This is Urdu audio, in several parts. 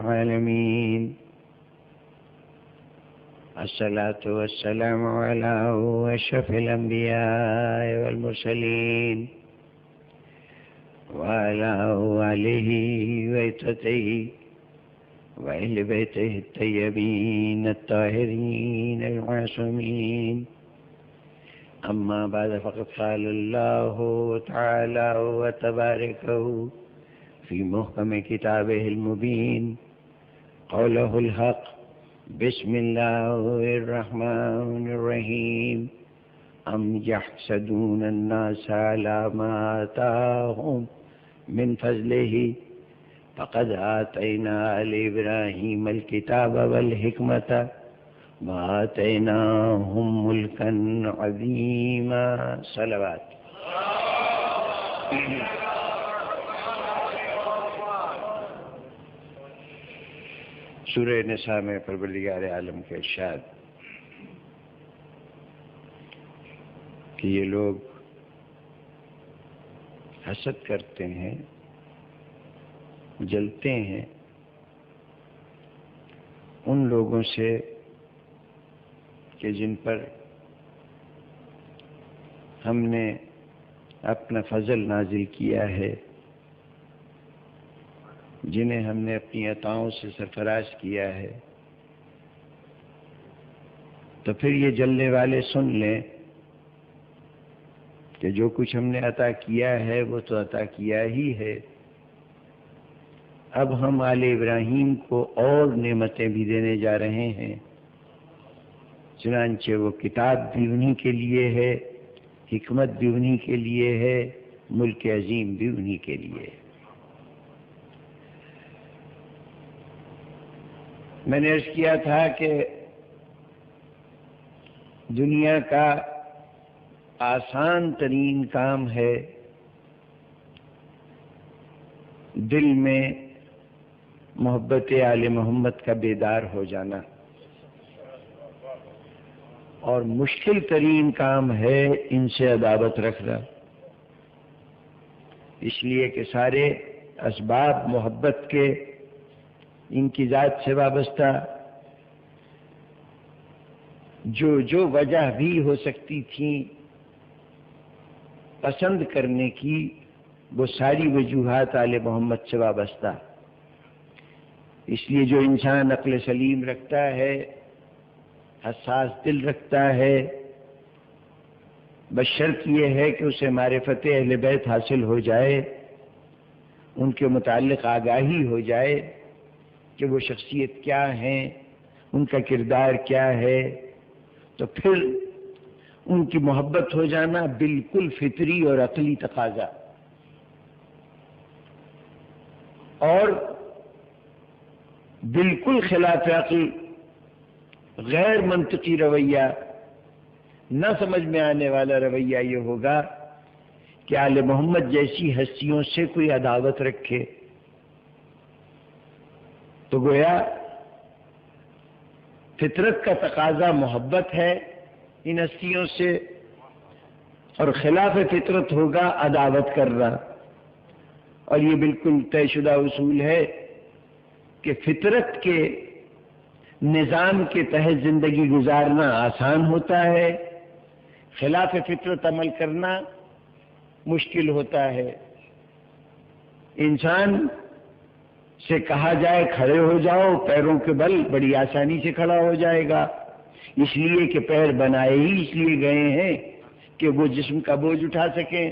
العالمين الصلاة والسلام على أشرف الأنبياء والمرسلين وعلى آله وعترته وأهل بيته الطيبين الطاهرين المعصومين. أما بعد، فقد قال الله تعالى وتباركه في محكم كتابه المبين قوله الحق: بسم الله الرحمن الرحيم. أم يحسدون الناس على ما آتاهم من فضله فقد آتينا آل إبراهيم الكتاب والحكمة وآتيناهم ملكا عظيما. صلوات. سورہ نساء میں پروردگار عالم کے ارشاد کہ یہ لوگ حسد کرتے ہیں، جلتے ہیں ان لوگوں سے کہ جن پر ہم نے اپنا فضل نازل کیا ہے، جنہیں ہم نے اپنی عطاؤں سے سرفراز کیا ہے. تو پھر یہ جلنے والے سن لیں کہ جو کچھ ہم نے عطا کیا ہے وہ تو عطا کیا ہی ہے، اب ہم آل ابراہیم کو اور نعمتیں بھی دینے جا رہے ہیں. چنانچہ وہ کتاب بھی انہی کے لیے ہے، حکمت بھی انہی کے لیے ہے، ملک عظیم بھی انہی کے لیے ہے. میں نے عرض کیا تھا کہ دنیا کا آسان ترین کام ہے دل میں محبت آل محمد کا بیدار ہو جانا، اور مشکل ترین کام ہے ان سے عداوت رکھنا، اس لیے کہ سارے اسباب محبت کے ان کی ذات سے وابستہ جو وجہ بھی ہو سکتی تھی پسند کرنے کی، وہ ساری وجوہات آل محمد سے وابستہ. اس لیے جو انسان عقل سلیم رکھتا ہے، حساس دل رکھتا ہے، بشرط یہ ہے کہ اسے معرفت اہل بیت حاصل ہو جائے، ان کے متعلق آگاہی ہو جائے کہ وہ شخصیت کیا ہیں، ان کا کردار کیا ہے، تو پھر ان کی محبت ہو جانا بالکل فطری اور عقلی تقاضا. اور بالکل خلاف عقل، غیر منطقی رویہ، نہ سمجھ میں آنے والا رویہ یہ ہوگا کہ آل محمد جیسی ہستیوں سے کوئی عداوت رکھے. تو گویا فطرت کا تقاضا محبت ہے ان ہستیوں سے، اور خلاف فطرت ہوگا عداوت کرنا. اور یہ بالکل طے شدہ اصول ہے کہ فطرت کے نظام کے تحت زندگی گزارنا آسان ہوتا ہے، خلاف فطرت عمل کرنا مشکل ہوتا ہے. انسان سے کہا جائے کھڑے ہو جاؤ پیروں کے بل، بڑی آسانی سے کھڑا ہو جائے گا، اس لیے کہ پیر بنائے ہی اس لیے گئے ہیں کہ وہ جسم کا بوجھ اٹھا سکیں.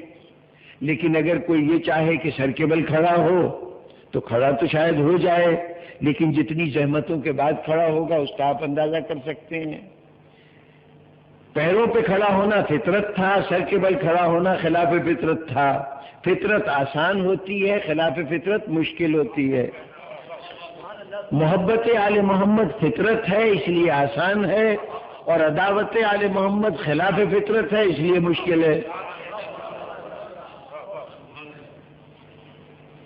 لیکن اگر کوئی یہ چاہے کہ سر کے بل کھڑا ہو تو کھڑا تو شاید ہو جائے، لیکن جتنی زحمتوں کے بعد کھڑا ہوگا اس کا آپ اندازہ کر سکتے ہیں. پیروں پہ کھڑا ہونا فطرت تھا، سر کے بل کھڑا ہونا خلاف فطرت تھا. فطرت آسان ہوتی ہے، خلاف فطرت مشکل ہوتی ہے. محبت آل محمد فطرت ہے اس لیے آسان ہے، اور عداوت آل محمد خلاف فطرت ہے اس لیے مشکل ہے.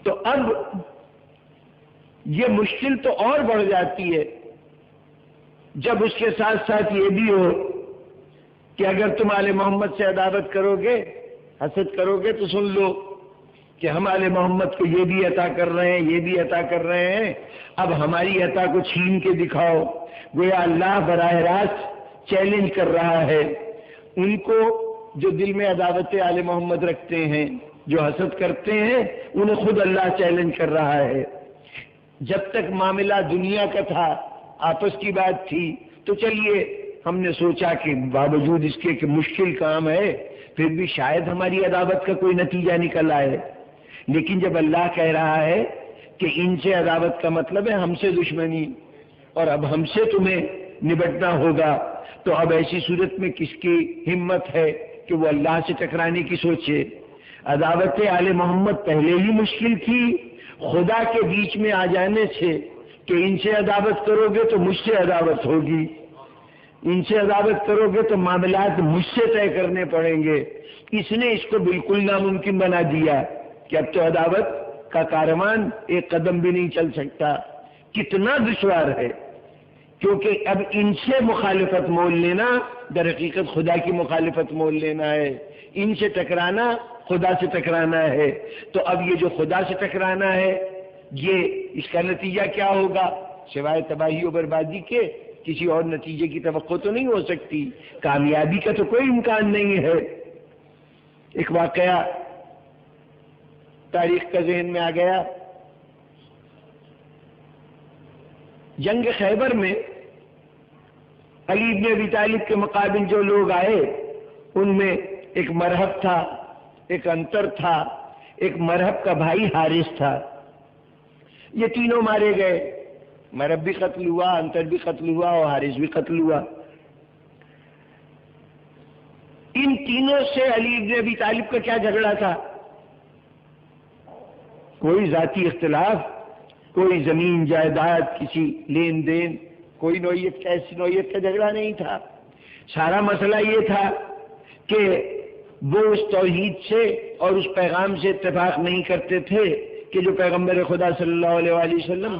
تو اب یہ مشکل تو اور بڑھ جاتی ہے جب اس کے ساتھ ساتھ یہ بھی ہو کہ اگر تم آل محمد سے عداوت کرو گے، حسد کرو گے، تو سن لو کہ ہم آل محمد کو یہ بھی عطا کر رہے ہیں، یہ بھی عطا کر رہے ہیں، اب ہماری عطا کو چھین کے دکھاؤ۔ گویا اللہ براہ راست چیلنج کر رہا ہے ان کو جو دل میں عداوت آل محمد رکھتے ہیں، جو حسد کرتے ہیں، انہیں خود اللہ چیلنج کر رہا ہے۔ جب تک معاملہ دنیا کا تھا، آپس کی بات تھی، تو چلیے ہم نے سوچا کہ باوجود اس کے کہ مشکل کام ہے پھر بھی شاید ہماری عداوت کا کوئی نتیجہ نکل آئے، لیکن جب اللہ کہہ رہا ہے کہ ان سے عداوت کا مطلب ہے ہم سے دشمنی، اور اب ہم سے تمہیں نبٹنا ہوگا، تو اب ایسی صورت میں کس کی ہمت ہے کہ وہ اللہ سے ٹکرانے کی سوچے؟ عداوت آل محمد پہلے ہی مشکل تھی، خدا کے بیچ میں آ جانے سے کہ ان سے عداوت کرو گے تو مجھ سے عداوت ہوگی، ان سے عداوت کرو گے تو معاملات مجھ سے طے کرنے پڑیں گے، اس نے اس کو بالکل ناممکن بنا دیا کہ اب تو عداوت کا کاروان ایک قدم بھی نہیں چل سکتا۔ کتنا دشوار ہے، کیونکہ اب ان سے مخالفت مول لینا در حقیقت خدا کی مخالفت مول لینا ہے، ان سے ٹکرانا خدا سے ٹکرانا ہے۔ تو اب یہ جو خدا سے ٹکرانا ہے، یہ اس کا نتیجہ کیا ہوگا؟ سوائے تباہی و بربادی کے کسی اور نتیجے کی توقع تو نہیں ہو سکتی، کامیابی کا تو کوئی امکان نہیں ہے۔ ایک واقعہ تاریخ کا ذہن میں آ گیا، جنگ خیبر میں علی بن ابی طالب کے مقابل جو لوگ آئے ان میں ایک مرہب تھا، ایک انتر تھا، ایک مرہب کا بھائی حارث تھا۔ یہ تینوں مارے گئے، مرہب بھی قتل ہوا، انتر بھی قتل ہوا اور حارث بھی قتل ہوا۔ ان تینوں سے علی بن ابی طالب کا کیا جھگڑا تھا؟ کوئی ذاتی اختلاف، کوئی زمین جائیداد، کسی لین دین، کوئی نوعیت کا ایسی نوعیت کا جھگڑا نہیں تھا۔ سارا مسئلہ یہ تھا کہ وہ اس توحید سے اور اس پیغام سے اتفاق نہیں کرتے تھے کہ جو پیغمبر خدا صلی اللہ علیہ وآلہ وسلم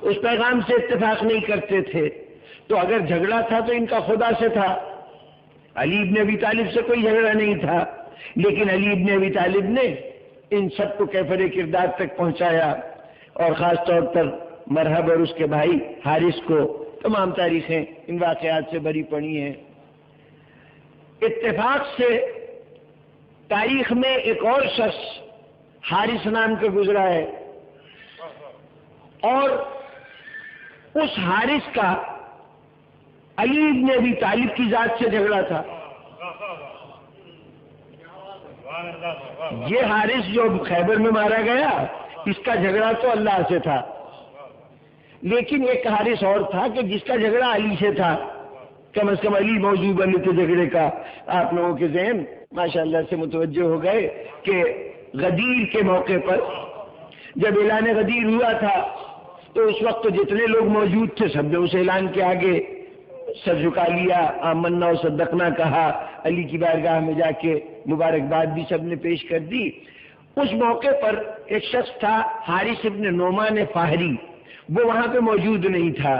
اس پیغام سے اتفاق نہیں کرتے تھے۔ تو اگر جھگڑا تھا تو ان کا خدا سے تھا، علی ابن ابی طالب سے کوئی جھگڑا نہیں تھا، لیکن علی ابن ابی طالب نے ان سب کو کیفر کردار تک پہنچایا، اور خاص طور پر مرہب اور اس کے بھائی حارث کو تمام تاریخیں ان واقعات سے بھری پڑی ہیں۔ اتفاق سے تاریخ میں ایک اور شخص حارث نام کا گزرا ہے، اور اس حارث کا علی ابن ابی طالب کی ذات سے جھگڑا تھا۔ یہ حارث جو خیبر میں مارا گیا، اس کا جھگڑا تو اللہ سے تھا، لیکن ایک حارث اور تھا کہ جس کا جھگڑا علی سے تھا۔ کم از کم علی موضوع بنے تھے جھگڑے کا۔ آپ لوگوں کے ذہن ماشاءاللہ سے متوجہ ہو گئے کہ غدیر کے موقع پر جب اعلان غدیر ہوا تھا تو اس وقت جتنے لوگ موجود تھے سب نے اس اعلان کے آگے سر جھکا لیا، آمنا و صدقنا کہا، علی کی بارگاہ میں جا کے مبارکباد بھی سب نے پیش کر دی۔ اس موقع پر ایک شخص تھا حارث ابن نعمان فاہری، وہ وہاں پہ موجود نہیں تھا۔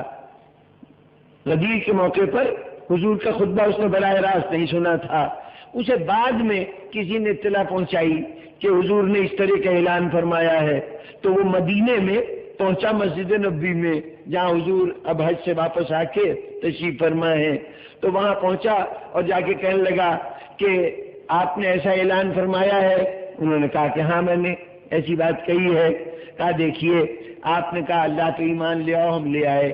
غدیر کے موقع پر حضور کا خطبہ اس نے براہ راست نہیں سنا تھا۔ اسے بعد میں کسی نے اطلاع پہنچائی کہ حضور نے اس طرح کا اعلان فرمایا ہے، تو وہ مدینے میں پہنچا، مسجد نبوی میں جہاں حضور اب حج سے واپس آ کے تشریف فرما ہے، تو وہاں پہنچا اور جا کے کہنے لگا کہ آپ نے ایسا اعلان فرمایا ہے؟ انہوں نے کہا کہ ہاں میں نے ایسی بات کہی ہے۔ کہا دیکھیے، آپ نے کہا اللہ تو ایمان لے آؤ، ہم لے آئے۔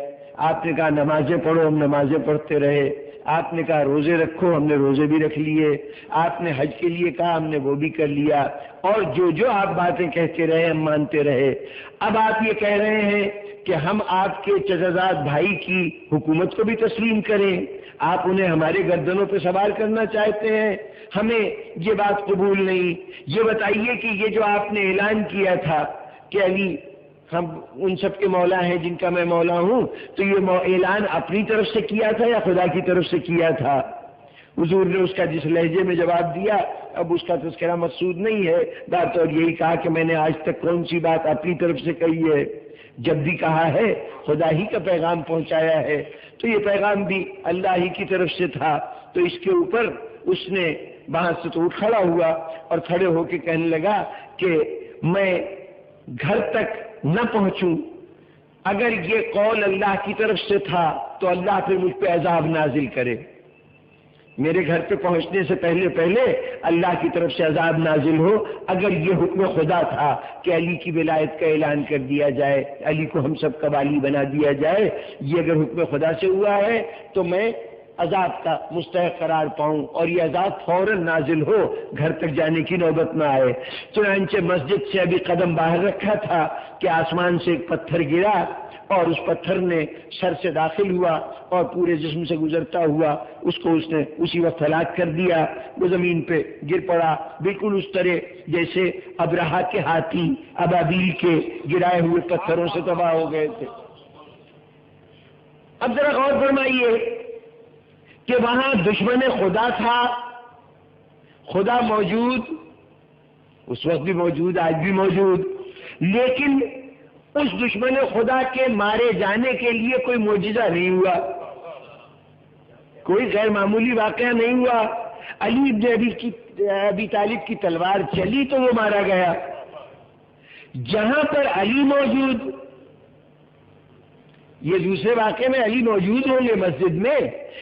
آپ نے کہا نمازیں پڑھو، ہم نمازیں پڑھتے رہے۔ آپ نے کہا روزے رکھو، ہم نے روزے بھی رکھ لیے۔ آپ نے حج کے لیے کہا، ہم نے وہ بھی کر لیا، اور جو آپ باتیں کہتے رہے ہم مانتے رہے۔ اب آپ یہ کہہ رہے ہیں کہ ہم آپ کے چچازاد بھائی کی حکومت کو بھی تسلیم کریں، آپ انہیں ہمارے گردنوں پہ سوار کرنا چاہتے ہیں، ہمیں یہ بات قبول نہیں۔ یہ بتائیے کہ یہ جو آپ نے اعلان کیا تھا کہ علی ہم ان سب کے مولا ہیں جن کا میں مولا ہوں، تو یہ اعلان اپنی طرف سے کیا تھا یا خدا کی طرف سے کیا تھا؟ حضور نے اس کا جس لہجے میں جواب دیا، اب اس کا تذکرہ مقصود نہیں ہے، بات اور یہی کہا کہ میں نے آج تک کون سی بات اپنی طرف سے کہی ہے؟ جب بھی کہا ہے خدا ہی کا پیغام پہنچایا ہے، تو یہ پیغام بھی اللہ ہی کی طرف سے تھا۔ تو اس کے اوپر اس نے وہاں سے تو اٹھ کھڑا ہوا اور کھڑے ہو کے کہنے لگا کہ میں گھر تک نہ پہنچوں، اگر یہ قول اللہ کی طرف سے تھا تو اللہ پھر مجھ پہ عذاب نازل کرے، میرے گھر پہ پہنچنے سے پہلے اللہ کی طرف سے عذاب نازل ہو۔ اگر یہ حکم خدا تھا کہ علی کی ولایت کا اعلان کر دیا جائے، علی کو ہم سب کا والی بنا دیا جائے، یہ اگر حکم خدا سے ہوا ہے تو میں عذاب کا مستحق قرار پاؤں اور یہ عذاب فوراً نازل ہو، گھر تک جانے کی نوبت نہ آئے۔ چنانچہ مسجد سے ابھی قدم باہر رکھا تھا کہ آسمان سے ایک پتھر گرا اور اس پتھر نے سر سے داخل ہوا اور پورے جسم سے گزرتا ہوا اس کو اس نے اسی وقت ہلاک کر دیا۔ وہ زمین پہ گر پڑا بالکل اس طرح جیسے ابرہا کے ہاتھی ابابیل کے گرائے ہوئے پتھروں سے تباہ ہو گئے تھے۔ اب ذرا غور فرمائیے کہ وہاں دشمن خدا تھا، خدا موجود، اس وقت بھی موجود، آج بھی موجود، لیکن اس دشمن خدا کے مارے جانے کے لیے کوئی معجزہ نہیں ہوا، کوئی غیر معمولی واقعہ نہیں ہوا۔ علی ابن ابی طالب کی تلوار چلی تو وہ مارا گیا۔ جہاں پر علی موجود، یہ دوسرے واقعے میں علی موجود ہوں گے مسجد میں،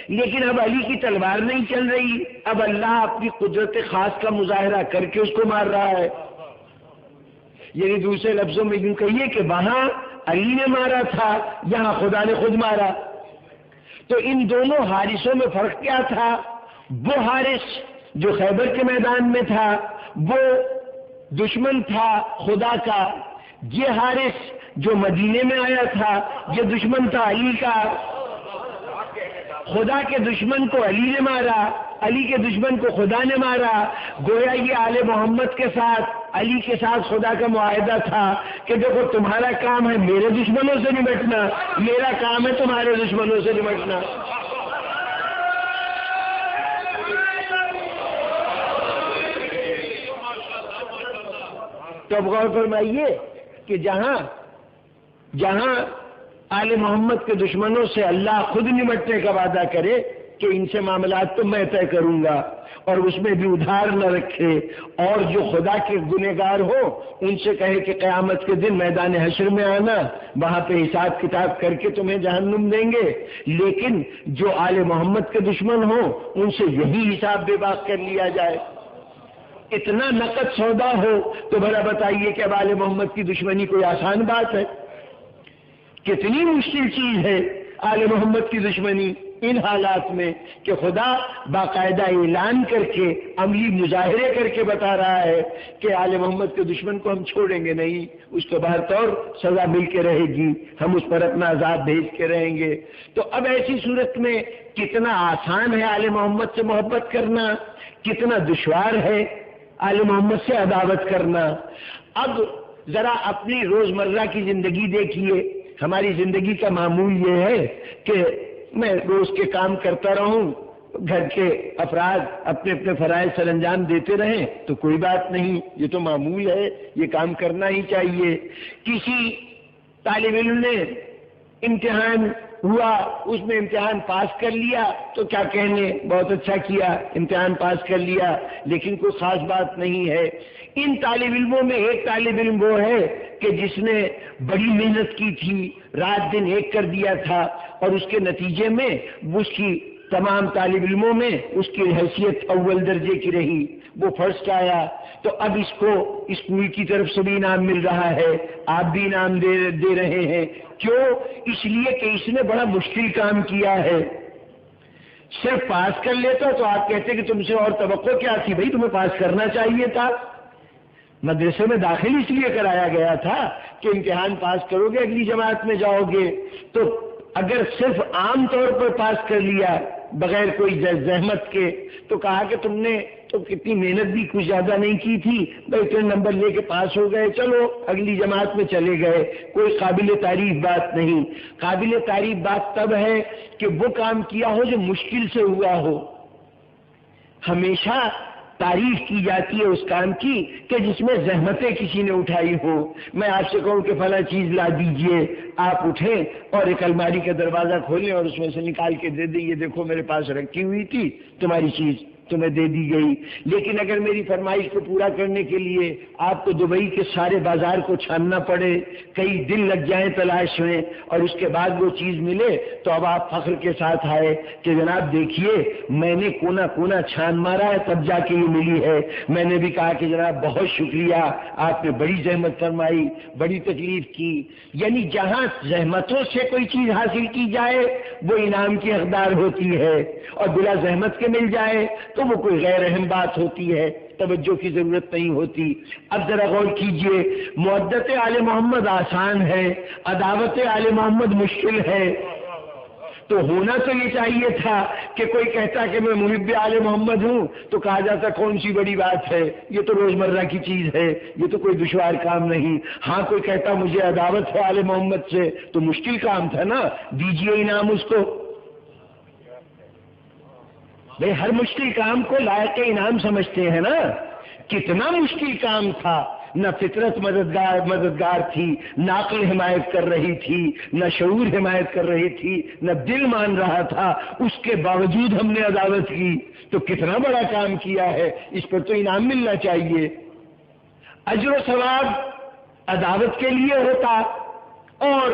لیکن اب علی کی تلوار نہیں چل رہی، اب اللہ اپنی قدرت خاص کا مظاہرہ کر کے اس کو مار رہا ہے۔ یعنی دوسرے لفظوں میں یوں کہیے کہ وہاں علی نے مارا تھا، یہاں خدا نے خود مارا۔ تو ان دونوں حارثوں میں فرق کیا تھا؟ وہ حارث جو خیبر کے میدان میں تھا وہ دشمن تھا خدا کا، یہ حارث جو مدینے میں آیا تھا یہ دشمن تھا علی کا۔ خدا کے دشمن کو علی نے مارا، علی کے دشمن کو خدا نے مارا۔ گویا یہ آل محمد کے ساتھ، علی کے ساتھ خدا کا معاہدہ تھا کہ دیکھو تمہارا کام ہے میرے دشمنوں سے نمٹنا، میرا کام ہے تمہارے دشمنوں سے نمٹنا۔ تو اب غور فرمائیے کہ جہاں آل محمد کے دشمنوں سے اللہ خود نمٹنے کا وعدہ کرے کہ ان سے معاملات تو میں طے کروں گا اور اس میں بھی ادھار نہ رکھے، اور جو خدا کے گنہگار ہو ان سے کہے کہ قیامت کے دن میدان حشر میں آنا، وہاں پہ حساب کتاب کر کے تمہیں جہنم دیں گے، لیکن جو آل محمد کے دشمن ہو ان سے یہی حساب بے باک کر لیا جائے۔ اتنا نقد سودا ہو تو بھلا بتائیے کہ اب آل محمد کی دشمنی کوئی آسان بات ہے؟ کتنی مشکل چیز ہے آل محمد کی دشمنی ان حالات میں کہ خدا باقاعدہ اعلان کر کے عملی مظاہرے کر کے بتا رہا ہے کہ آل محمد کے دشمن کو ہم چھوڑیں گے نہیں، اس کو بہر طور سزا مل کے رہے گی، ہم اس پر اپنا عذاب بھیج کے رہیں گے۔ تو اب ایسی صورت میں کتنا آسان ہے آل محمد سے محبت کرنا، کتنا دشوار ہے آل محمد سے عداوت کرنا۔ اب ذرا اپنی روزمرہ کی زندگی دیکھیے، ہماری زندگی کا معمول یہ ہے کہ میں روز کے کام کرتا رہوں، گھر کے افراد اپنے اپنے فرائض سر انجام دیتے رہیں تو کوئی بات نہیں، یہ تو معمول ہے، یہ کام کرنا ہی چاہیے۔ کسی طالب علم نے امتحان ہوا، اس میں امتحان پاس کر لیا تو کیا کہنے، بہت اچھا کیا، امتحان پاس کر لیا، لیکن کوئی خاص بات نہیں ہے۔ ان طالب علموں میں ایک طالب علم وہ ہے کہ جس نے بڑی محنت کی تھی، رات دن ایک کر دیا تھا، اور اس کے نتیجے میں اس کی تمام طالب علموں میں اس کی حیثیت اول درجے کی رہی، وہ فرسٹ آیا۔ تو اب اس کو اسکول کی طرف سے بھی انعام مل رہا ہے، آپ بھی انعام دے رہے ہیں، کیوں؟ اس لیے کہ اس نے بڑا مشکل کام کیا ہے۔ صرف پاس کر لیتا تو آپ کہتے کہ تم سے اور توقع کیا تھی، بھائی تمہیں پاس کرنا چاہیے تھا۔ مدرسے میں داخل اس لیے کرایا گیا تھا کہ امتحان پاس کرو گے اگلی جماعت میں جاؤ گے، تو اگر صرف عام طور پر پاس کر لیا بغیر کوئی زحمت کے تو کہا کہ تم نے تو کتنی محنت بھی کچھ زیادہ نہیں کی تھی، بھائی اتنے نمبر لے کے پاس ہو گئے، چلو اگلی جماعت میں چلے گئے، کوئی قابل تعریف بات نہیں۔ قابل تعریف بات تب ہے کہ وہ کام کیا ہو جو مشکل سے ہوا ہو۔ ہمیشہ تعریف کی جاتی ہے اس کام کی کہ جس میں زحمتیں کسی نے اٹھائی ہو. میں آپ سے کہوں کہ فلاں چیز لا دیجئے، آپ اٹھیں اور ایک الماری کا دروازہ کھولیں اور اس میں سے نکال کے دے دیں، یہ دیکھو میرے پاس رکھی ہوئی تھی، تمہاری چیز تمہیں دے دی گئی. لیکن اگر میری فرمائش کو پورا کرنے کے لیے آپ کو دبئی کے سارے بازار کو چھاننا پڑے، کئی دن لگ جائیں تلاش میں، اور اس کے بعد وہ چیز ملے، تو اب آپ فخر کے ساتھ آئے کہ جناب دیکھیے میں نے کونا کونا چھان مارا ہے تب جا کے یہ ملی ہے. میں نے بھی کہا کہ جناب بہت شکریہ، آپ نے بڑی زحمت فرمائی، بڑی تکلیف کی. یعنی جہاں زحمتوں سے کوئی چیز حاصل کی جائے وہ انعام کی حقدار ہوتی ہے، اور بلا زحمت کے مل جائے تو وہ کوئی غیر اہم بات ہوتی ہے، توجہ کی ضرورت نہیں ہوتی. اب ذرا غور کیجئے، مودت آل محمد آسان ہے، عداوت آل محمد مشکل ہے. تو ہونا تو یہ چاہیے تھا کہ کوئی کہتا کہ میں محب آل محمد ہوں تو کہا جاتا کون سی بڑی بات ہے، یہ تو روزمرہ کی چیز ہے، یہ تو کوئی دشوار کام نہیں. ہاں کوئی کہتا مجھے عداوت ہے آل محمد سے تو مشکل کام تھا نا، دیجئے انعام اس کو. بھئی ہر مشکل کام کو لائق انعام سمجھتے ہیں نا. کتنا مشکل کام تھا، نہ فطرت مددگار تھی، نہ عقل حمایت کر رہی تھی، نہ شعور حمایت کر رہی تھی، نہ دل مان رہا تھا، اس کے باوجود ہم نے عداوت کی. تو کتنا بڑا کام کیا ہے، اس پر تو انعام ملنا چاہیے. اجر و ثواب عداوت کے لیے ہوتا اور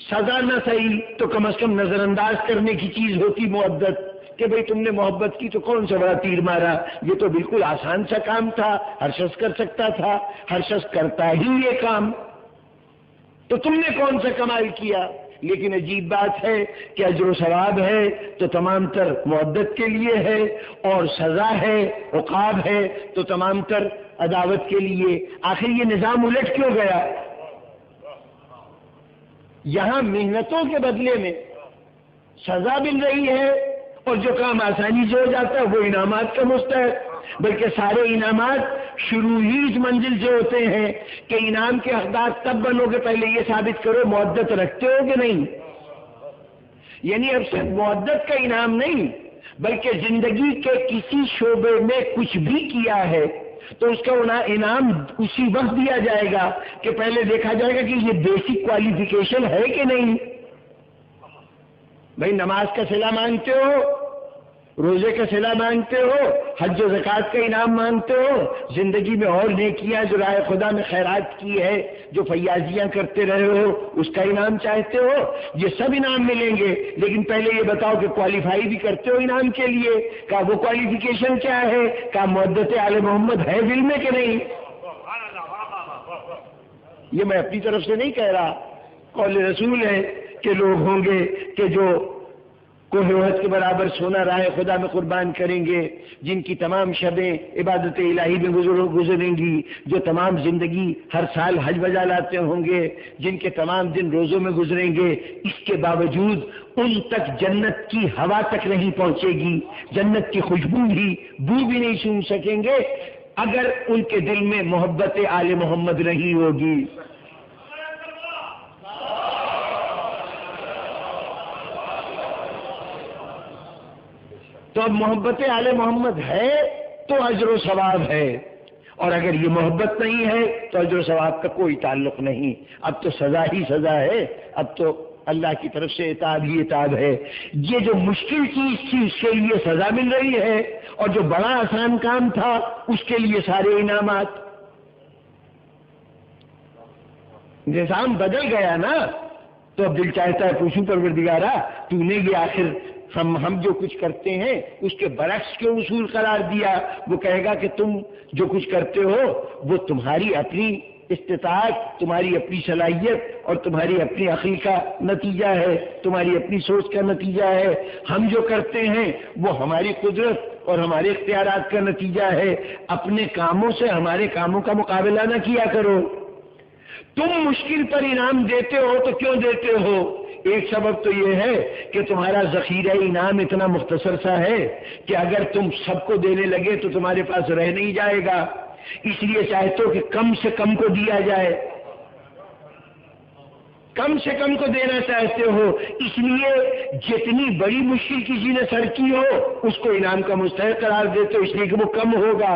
سزا نہ صحیح تو کم از کم نظر انداز کرنے کی چیز ہوتی مودت، کہ بھئی تم نے محبت کی تو کون سا بڑا تیر مارا، یہ تو بالکل آسان سا کام تھا، ہر شخص کر سکتا تھا، ہر شخص کرتا ہی یہ کام، تو تم نے کون سا کمال کیا. لیکن عجیب بات ہے کہ اجر و ثواب ہے تو تمام تر مودت کے لیے ہے، اور سزا ہے، عقاب ہے تو تمام تر عداوت کے لیے. آخر یہ نظام الٹ کیوں گیا؟ یہاں محنتوں کے بدلے میں سزا مل رہی ہے، اور جو کام آسانی سے ہو جاتا ہے وہ انعامات کا مستحق، بلکہ سارے انعامات شروع ہی اس منزل سے ہوتے ہیں کہ انعام کے حقدار تب بنو گے پہلے یہ ثابت کرو مودت رکھتے ہو کہ نہیں. یعنی اب صرف مودت کا انعام نہیں بلکہ زندگی کے کسی شعبے میں کچھ بھی کیا ہے تو اس کا انعام اسی وقت دیا جائے گا کہ پہلے دیکھا جائے گا کہ یہ بیسک کوالیفیکیشن ہے کہ نہیں. بھائی نماز کا صلہ مانگتے ہو، روزے کا صلہ مانگتے ہو، حج و زکوٰۃ کا انعام مانگتے ہو، زندگی میں اور نیکیاں جو راہ خدا میں خیرات کی ہے، جو فیاضیاں کرتے رہے ہو اس کا انعام چاہتے ہو، یہ سب انعام ملیں گے. لیکن پہلے یہ بتاؤ کہ کوالیفائی بھی کرتے ہو انعام کے لیے، کہ وہ کوالیفیکیشن کیا ہے، کہ مودت آل محمد ہے دل میں کہ نہیں. یہ میں اپنی طرف سے نہیں کہہ رہا، قول رسول ہے کہ لوگ ہوں گے کہ جو کوہ احد کے برابر سونا راہ خدا میں قربان کریں گے، جن کی تمام شبیں عبادت الہی میں گزریں گی، جو تمام زندگی ہر سال حج بجا لاتے ہوں گے، جن کے تمام دن روزوں میں گزریں گے. اس کے باوجود ان تک جنت کی ہوا تک نہیں پہنچے گی، جنت کی خوشبو بھی بو بھی نہیں سن سکیں گے اگر ان کے دل میں محبت آل محمد نہیں ہوگی. تو اب محبت آل محمد ہے تو اجر و ثواب ہے، اور اگر یہ محبت نہیں ہے تو اجر و ثواب کا کوئی تعلق نہیں. اب تو سزا ہی سزا ہے، اب تو اللہ کی طرف سے عتاب ہی عتاب ہے. یہ جو مشکل چیز تھی اس کے لیے سزا مل رہی ہے، اور جو بڑا آسان کام تھا اس کے لیے سارے انعامات. نظام بدل گیا نا. تو اب دل چاہتا ہے پوچھوں پروردگارا تو نے یہ آخر ہم جو کچھ کرتے ہیں اس کے برعکس کیوں اصول قرار دیا؟ وہ کہے گا کہ تم جو کچھ کرتے ہو وہ تمہاری اپنی استطاعت، تمہاری اپنی صلاحیت اور تمہاری اپنی عقل کا نتیجہ ہے، تمہاری اپنی سوچ کا نتیجہ ہے. ہم جو کرتے ہیں وہ ہماری قدرت اور ہمارے اختیارات کا نتیجہ ہے. اپنے کاموں سے ہمارے کاموں کا مقابلہ نہ کیا کرو. تم مشکل پر انعام دیتے ہو تو کیوں دیتے ہو؟ ایک سبب تو یہ ہے کہ تمہارا ذخیرہ انعام اتنا مختصر سا ہے کہ اگر تم سب کو دینے لگے تو تمہارے پاس رہ نہیں جائے گا، اس لیے چاہتے ہو کہ کم سے کم کو دیا جائے. کم سے کم کو دینا چاہتے ہو، اس لیے جتنی بڑی مشکل کسی نے سر کی ہو اس کو انعام کا مستحق قرار دیتے ہو، اس لیے کہ وہ کم ہوگا،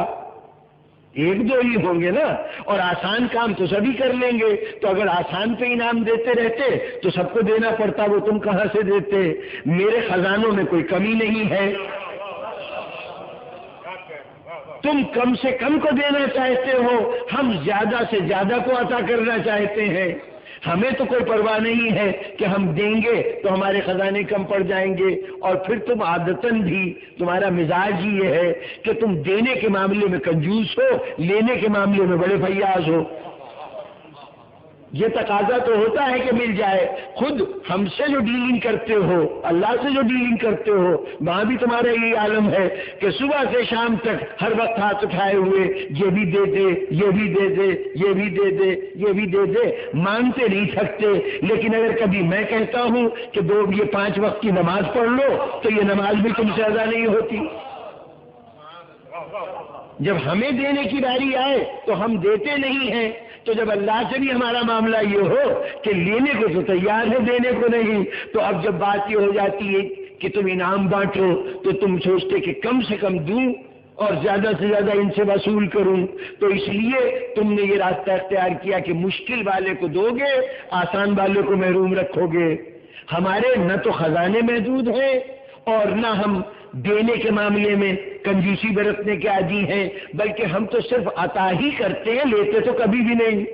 ایک دو ہی ہوں گے نا، اور آسان کام تو سبھی کر لیں گے، تو اگر آسان پہ انعام دیتے رہتے تو سب کو دینا پڑتا، وہ تم کہاں سے دیتے؟ میرے خزانوں میں کوئی کمی نہیں ہے، تم کم سے کم کو دینا چاہتے ہو، ہم زیادہ سے زیادہ کو عطا کرنا چاہتے ہیں، ہمیں تو کوئی پرواہ نہیں ہے کہ ہم دیں گے تو ہمارے خزانے کم پڑ جائیں گے، اور پھر تم عادتاً بھی تمہارا مزاج ہی یہ ہے کہ تم دینے کے معاملے میں کنجوس ہو، لینے کے معاملے میں بڑے فیاض ہو۔ یہ تقاضا تو ہوتا ہے کہ مل جائے، خود ہم سے جو ڈیلنگ کرتے ہو، اللہ سے جو ڈیلنگ کرتے ہو، وہاں بھی تمہارا یہی عالم ہے کہ صبح سے شام تک ہر وقت ہاتھ اٹھائے ہوئے یہ بھی دے دے، یہ بھی دے دے، یہ بھی دے دے، یہ بھی دے دے، مانگتے نہیں تھکتے۔ لیکن اگر کبھی میں کہتا ہوں کہ یہ 5 وقت کی نماز پڑھ لو تو یہ نماز بھی تم سے ادا نہیں ہوتی۔ جب ہمیں دینے کی باری آئے تو ہم دیتے نہیں ہیں، تو جب اللہ سے بھی ہمارا معاملہ یہ ہو کہ لینے کو تو تیار ہے، دینے کو نہیں، تو اب جب بات یہ ہو جاتی ہے کہ تم انعام بانٹو تو تم سوچتے کہ کم سے کم دوں اور زیادہ سے زیادہ ان سے وصول کروں، تو اس لیے تم نے یہ راستہ اختیار کیا کہ مشکل والے کو دو گے، آسان والے کو محروم رکھو گے۔ ہمارے نہ تو خزانے محدود ہیں اور نہ ہم دینے کے معاملے میں کنجوسی برتنے کے عادی ہیں، بلکہ ہم تو صرف عطا ہی کرتے ہیں، لیتے تو کبھی بھی نہیں۔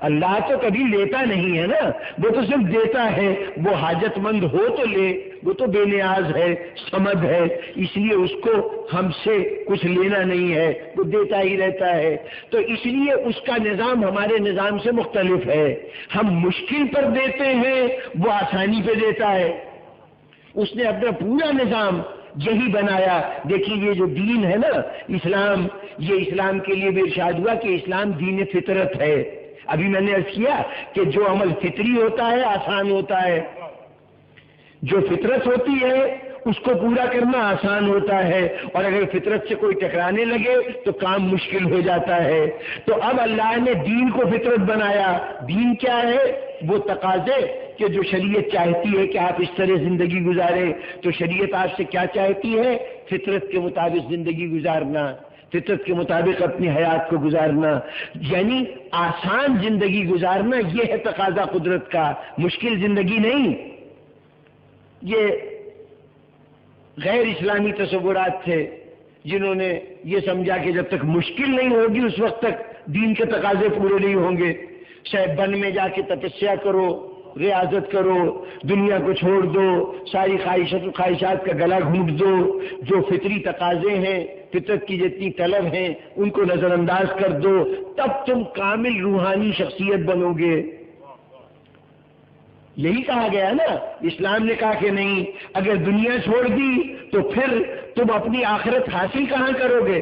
اللہ تو کبھی لیتا نہیں ہے نا، وہ تو صرف دیتا ہے، وہ حاجت مند ہو تو لے، وہ تو بے نیاز ہے، صمد ہے، اس لیے اس کو ہم سے کچھ لینا نہیں ہے، وہ دیتا ہی رہتا ہے۔ تو اس لیے اس کا نظام ہمارے نظام سے مختلف ہے، ہم مشکل پر دیتے ہیں، وہ آسانی پہ دیتا ہے۔ اس نے اپنا پورا نظام یہی بنایا۔ دیکھیے یہ جو دین ہے نا اسلام، یہ اسلام کے لیے بھی ارشاد ہوا کہ اسلام دین فطرت ہے۔ ابھی میں نے عرض کیا کہ جو عمل فطری ہوتا ہے آسان ہوتا ہے، جو فطرت ہوتی ہے اس کو پورا کرنا آسان ہوتا ہے، اور اگر فطرت سے کوئی ٹکرانے لگے تو کام مشکل ہو جاتا ہے۔ تو اب اللہ نے دین کو فطرت بنایا۔ دین کیا ہے؟ وہ تقاضے کہ جو شریعت چاہتی ہے کہ آپ اس طرح زندگی گزاریں، تو شریعت آپ سے کیا چاہتی ہے؟ فطرت کے مطابق زندگی گزارنا، فطرت کے مطابق اپنی حیات کو گزارنا، یعنی آسان زندگی گزارنا، یہ ہے تقاضا قدرت کا، مشکل زندگی نہیں۔ یہ غیر اسلامی تصورات تھے جنہوں نے یہ سمجھا کہ جب تک مشکل نہیں ہوگی اس وقت تک دین کے تقاضے پورے نہیں ہوں گے۔ شاید بن میں جا کے تپسیا کرو، ریاضت کرو، دنیا کو چھوڑ دو، ساری خواہشات کا گلا گھونٹ دو، جو فطری تقاضے ہیں، فطرت کی جتنی طلب ہیں ان کو نظر انداز کر دو، تب تم کامل روحانی شخصیت بنو گے۔ یہی کہا گیا نا، اسلام نے کہا کہ نہیں، اگر دنیا چھوڑ دی تو پھر تم اپنی آخرت حاصل کہاں کرو گے؟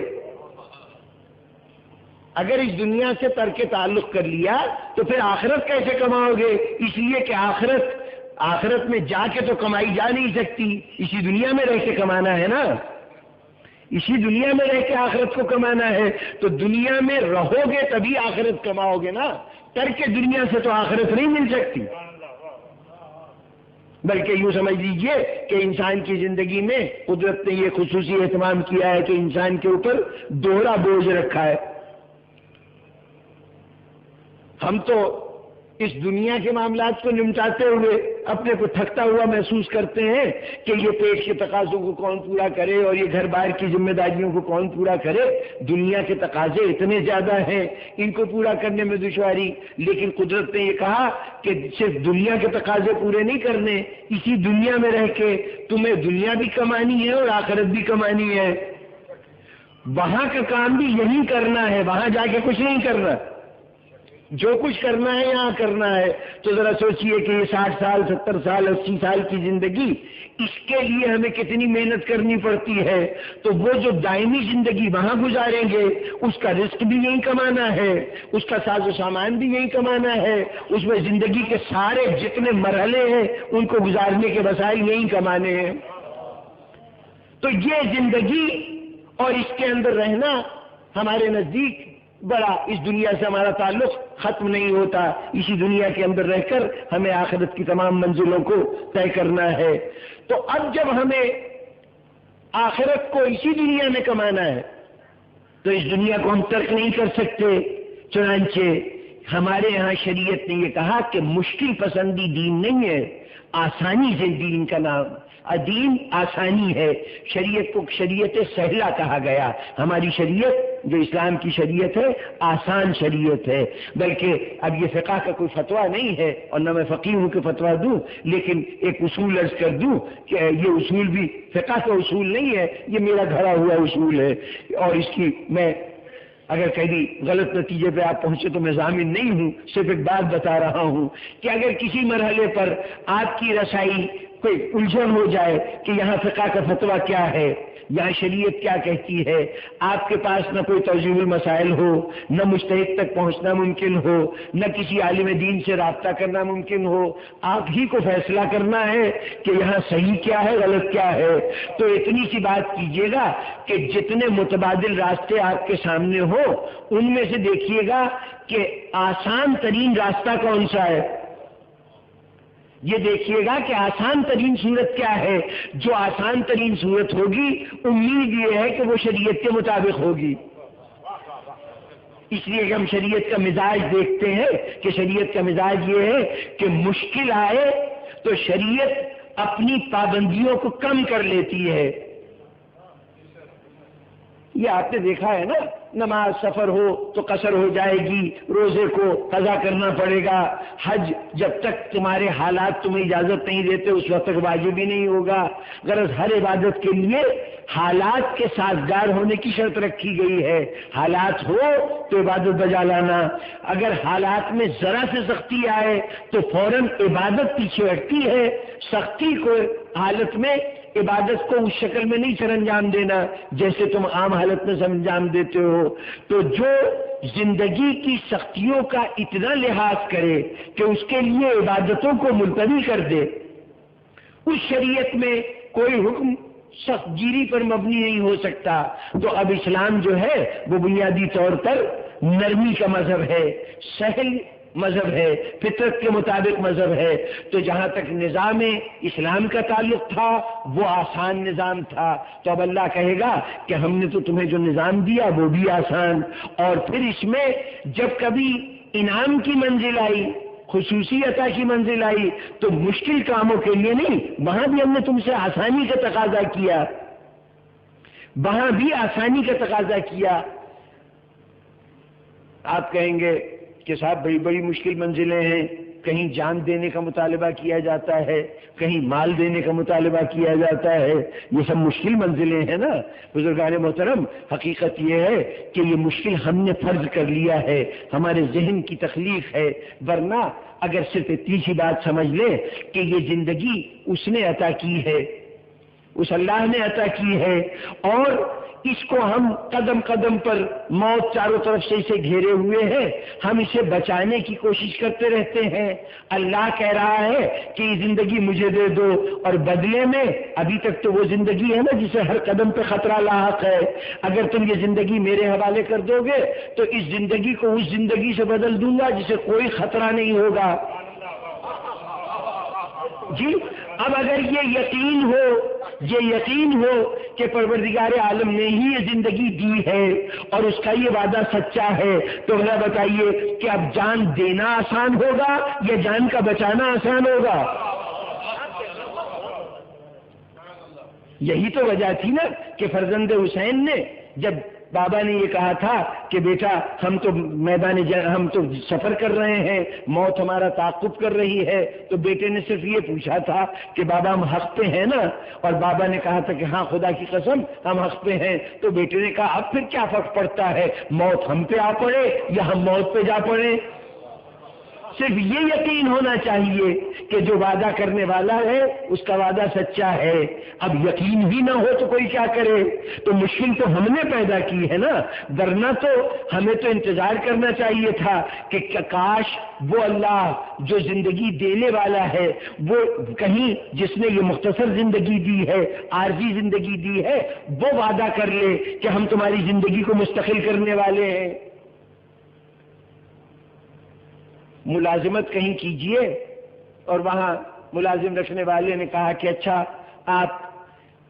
اگر اس دنیا سے ترک تعلق کر لیا تو پھر آخرت کیسے کماؤ گے؟ اس لیے کہ آخرت میں جا کے تو کمائی جا نہیں سکتی، اسی دنیا میں رہ کے کمانا ہے نا، اسی دنیا میں رہ کے آخرت کو کمانا ہے۔ تو دنیا میں رہو گے تبھی آخرت کماؤ گے نا، ترک دنیا سے تو آخرت نہیں مل سکتی۔ بلکہ یوں سمجھ لیجئے کہ انسان کی زندگی میں قدرت نے یہ خصوصی اہتمام کیا ہے کہ انسان کے اوپر دوہرا بوجھ رکھا ہے۔ ہم تو اس دنیا کے معاملات کو نمٹاتے ہوئے اپنے کو تھکتا ہوا محسوس کرتے ہیں کہ یہ پیٹ کے تقاضوں کو کون پورا کرے اور یہ گھر بار کی ذمہ داریوں کو کون پورا کرے، دنیا کے تقاضے اتنے زیادہ ہیں، ان کو پورا کرنے میں دشواری۔ لیکن قدرت نے یہ کہا کہ صرف دنیا کے تقاضے پورے نہیں کرنے، اسی دنیا میں رہ کے تمہیں دنیا بھی کمانی ہے اور آخرت بھی کمانی ہے۔ وہاں کا کام بھی یہی کرنا ہے، وہاں جا کے کچھ نہیں کرنا، جو کچھ کرنا ہے یہاں کرنا ہے۔ تو ذرا سوچئے کہ یہ 60 سال 70 سال 80 سال کی زندگی، اس کے لیے ہمیں کتنی محنت کرنی پڑتی ہے۔ تو وہ جو دائمی زندگی وہاں گزاریں گے اس کا رزق بھی یہی کمانا ہے، اس کا ساز و سامان بھی یہی کمانا ہے، اس میں زندگی کے سارے جتنے مرحلے ہیں ان کو گزارنے کے وسائل یہی کمانے ہیں۔ تو یہ زندگی اور اس کے اندر رہنا ہمارے نزدیک بڑا اس دنیا سے ہمارا تعلق ختم نہیں ہوتا، اسی دنیا کے اندر رہ کر ہمیں آخرت کی تمام منزلوں کو طے کرنا ہے۔ تو اب جب ہمیں آخرت کو اسی دنیا میں کمانا ہے تو اس دنیا کو ہم ترک نہیں کر سکتے، چنانچہ ہمارے یہاں شریعت نے یہ کہا کہ مشکل پسندی دین نہیں ہے، آسانی سے دین کا نام، دین آسانی ہے۔ شریعت کو شریعت سہلا کہا گیا۔ ہماری شریعت جو اسلام کی شریعت ہے آسان شریعت ہے، بلکہ اب یہ فقہ کا کوئی فتویٰ نہیں ہے اور نہ میں فقیہ ہوں کہ فتویٰ دوں، لیکن ایک اصول عرض کر دوں کہ یہ اصول بھی فقہ کا اصول نہیں ہے، یہ میرا گھڑا ہوا اصول ہے، اور اس کی میں اگر کہیں غلط نتیجے پہ آپ پہنچے تو میں ضامن نہیں ہوں، صرف ایک بات بتا رہا ہوں کہ اگر کسی مرحلے پر آپ کی رسائی کوئی الجھن ہو جائے کہ یہاں فقہ کا فتویٰ کیا ہے، یہاں شریعت کیا کہتی ہے، آپ کے پاس نہ کوئی توضیح المسائل ہو، نہ مجتہد تک پہنچنا ممکن ہو، نہ کسی عالم دین سے رابطہ کرنا ممکن ہو، آپ ہی کو فیصلہ کرنا ہے کہ یہاں صحیح کیا ہے غلط کیا ہے، تو اتنی سی بات کیجیے گا کہ جتنے متبادل راستے آپ کے سامنے ہو ان میں سے دیکھیے گا کہ آسان ترین راستہ کون سا ہے، یہ دیکھیے گا کہ آسان ترین صورت کیا ہے۔ جو آسان ترین صورت ہوگی امید یہ ہے کہ وہ شریعت کے مطابق ہوگی، اس لیے کہ ہم شریعت کا مزاج دیکھتے ہیں کہ شریعت کا مزاج یہ ہے کہ مشکل آئے تو شریعت اپنی پابندیوں کو کم کر لیتی ہے۔ یہ آپ نے دیکھا ہے نا، نماز سفر ہو تو قصر ہو جائے گی، روزے کو قضا کرنا پڑے گا، حج جب تک تمہارے حالات تمہیں اجازت نہیں دیتے اس وقت تک واجب ہی نہیں ہوگا۔ غرض ہر عبادت کے لیے حالات کے سازگار ہونے کی شرط رکھی گئی ہے، حالات ہو تو عبادت بجا لانا، اگر حالات میں ذرا سے سختی آئے تو فوراً عبادت پیچھے ہٹتی ہے، سختی کو حالت میں عبادت کو اس شکل میں نہیں سر انجام دینا جیسے تم عام حالت میں سر انجام دیتے ہو۔ تو جو زندگی کی سختیوں کا اتنا لحاظ کرے کہ اس کے لیے عبادتوں کو ملتوی کر دے، اس شریعت میں کوئی حکم سخت گیری پر مبنی نہیں ہو سکتا۔ تو اب اسلام جو ہے وہ بنیادی طور پر نرمی کا مذہب ہے، سہل مذہب ہے، فطرت کے مطابق مذہب ہے۔ تو جہاں تک نظام اسلام کا تعلق تھا وہ آسان نظام تھا، تو اب اللہ کہے گا کہ ہم نے تو تمہیں جو نظام دیا وہ بھی آسان، اور پھر اس میں جب کبھی انعام کی منزل آئی، خصوصی عطا کی منزل آئی، تو مشکل کاموں کے لیے نہیں، وہاں بھی ہم نے تم سے آسانی کا تقاضا کیا، وہاں بھی آسانی کا تقاضا کیا۔ آپ کہیں گے کہ صاحب بڑی بڑی مشکل منزلیں ہیں، کہیں جان دینے کا مطالبہ کیا جاتا ہے، کہیں مال دینے کا مطالبہ کیا جاتا ہے، یہ سب مشکل منزلیں ہیں نا بزرگان محترم۔ حقیقت یہ ہے کہ یہ مشکل ہم نے فرض کر لیا ہے، ہمارے ذہن کی تخلیق ہے، ورنہ اگر صرف اتنی سی بات سمجھ لیں کہ یہ زندگی اس نے عطا کی ہے، اس اللہ نے عطا کی ہے، اور اس کو ہم قدم قدم پر موت چاروں طرف سے اسے گھیرے ہوئے ہیں، ہم اسے بچانے کی کوشش کرتے رہتے ہیں۔ اللہ کہہ رہا ہے کہ یہ زندگی مجھے دے دو، اور بدلے میں ابھی تک تو وہ زندگی ہے نا جسے ہر قدم پہ خطرہ لاحق ہے، اگر تم یہ زندگی میرے حوالے کر دو گے تو اس زندگی کو اس زندگی سے بدل دوں گا جسے کوئی خطرہ نہیں ہوگا۔ جی اب اگر یہ یقین ہو کہ پروردگار عالم نے ہی یہ زندگی دی ہے اور اس کا یہ وعدہ سچا ہے، تو ذرا بتائیے کہ اب جان دینا آسان ہوگا یا جان کا بچانا آسان ہوگا؟ یہی تو وجہ تھی نا کہ فرزند حسین نے جب بابا نے یہ کہا تھا کہ بیٹا ہم تو ہم تو سفر کر رہے ہیں، موت ہمارا تعاقب کر رہی ہے، تو بیٹے نے صرف یہ پوچھا تھا کہ بابا ہم حق پہ ہیں نا، اور بابا نے کہا تھا کہ ہاں خدا کی قسم ہم حق پہ ہیں، تو بیٹے نے کہا اب پھر کیا فرق پڑتا ہے، موت ہم پہ آ پڑے یا ہم موت پہ جا پڑے۔ صرف یہ یقین ہونا چاہیے کہ جو وعدہ کرنے والا ہے اس کا وعدہ سچا ہے۔ اب یقین ہی نہ ہو تو کوئی کیا کرے؟ تو مشکل تو ہم نے پیدا کی ہے نا، ورنہ تو ہمیں تو انتظار کرنا چاہیے تھا کہ کاش وہ اللہ جو زندگی دینے والا ہے، وہ کہیں جس نے یہ مختصر زندگی دی ہے، عارضی زندگی دی ہے، وہ وعدہ کر لے کہ ہم تمہاری زندگی کو مستقل کرنے والے ہیں۔ ملازمت کہیں کیجئے اور وہاں ملازم رکھنے والے نے کہا کہ اچھا آپ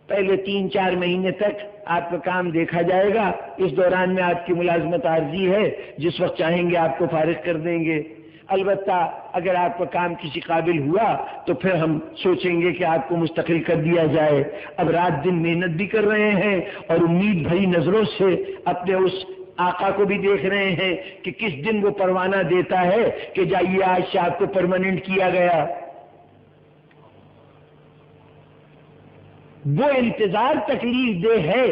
پہلے 3-4 مہینے تک آپ کا کام دیکھا جائے گا، اس دوران میں آپ کی ملازمت عارضی ہے، جس وقت چاہیں گے آپ کو فارغ کر دیں گے، البتہ اگر آپ کا کام کسی قابل ہوا تو پھر ہم سوچیں گے کہ آپ کو مستقل کر دیا جائے۔ اب رات دن محنت بھی کر رہے ہیں اور امید بھری نظروں سے اپنے اس آقا کو بھی دیکھ رہے ہیں کہ کس دن وہ پروانہ دیتا ہے کہ جائیے آج سے آپ کو پرماننٹ کیا گیا۔ وہ انتظار تکلیف دہ ہے،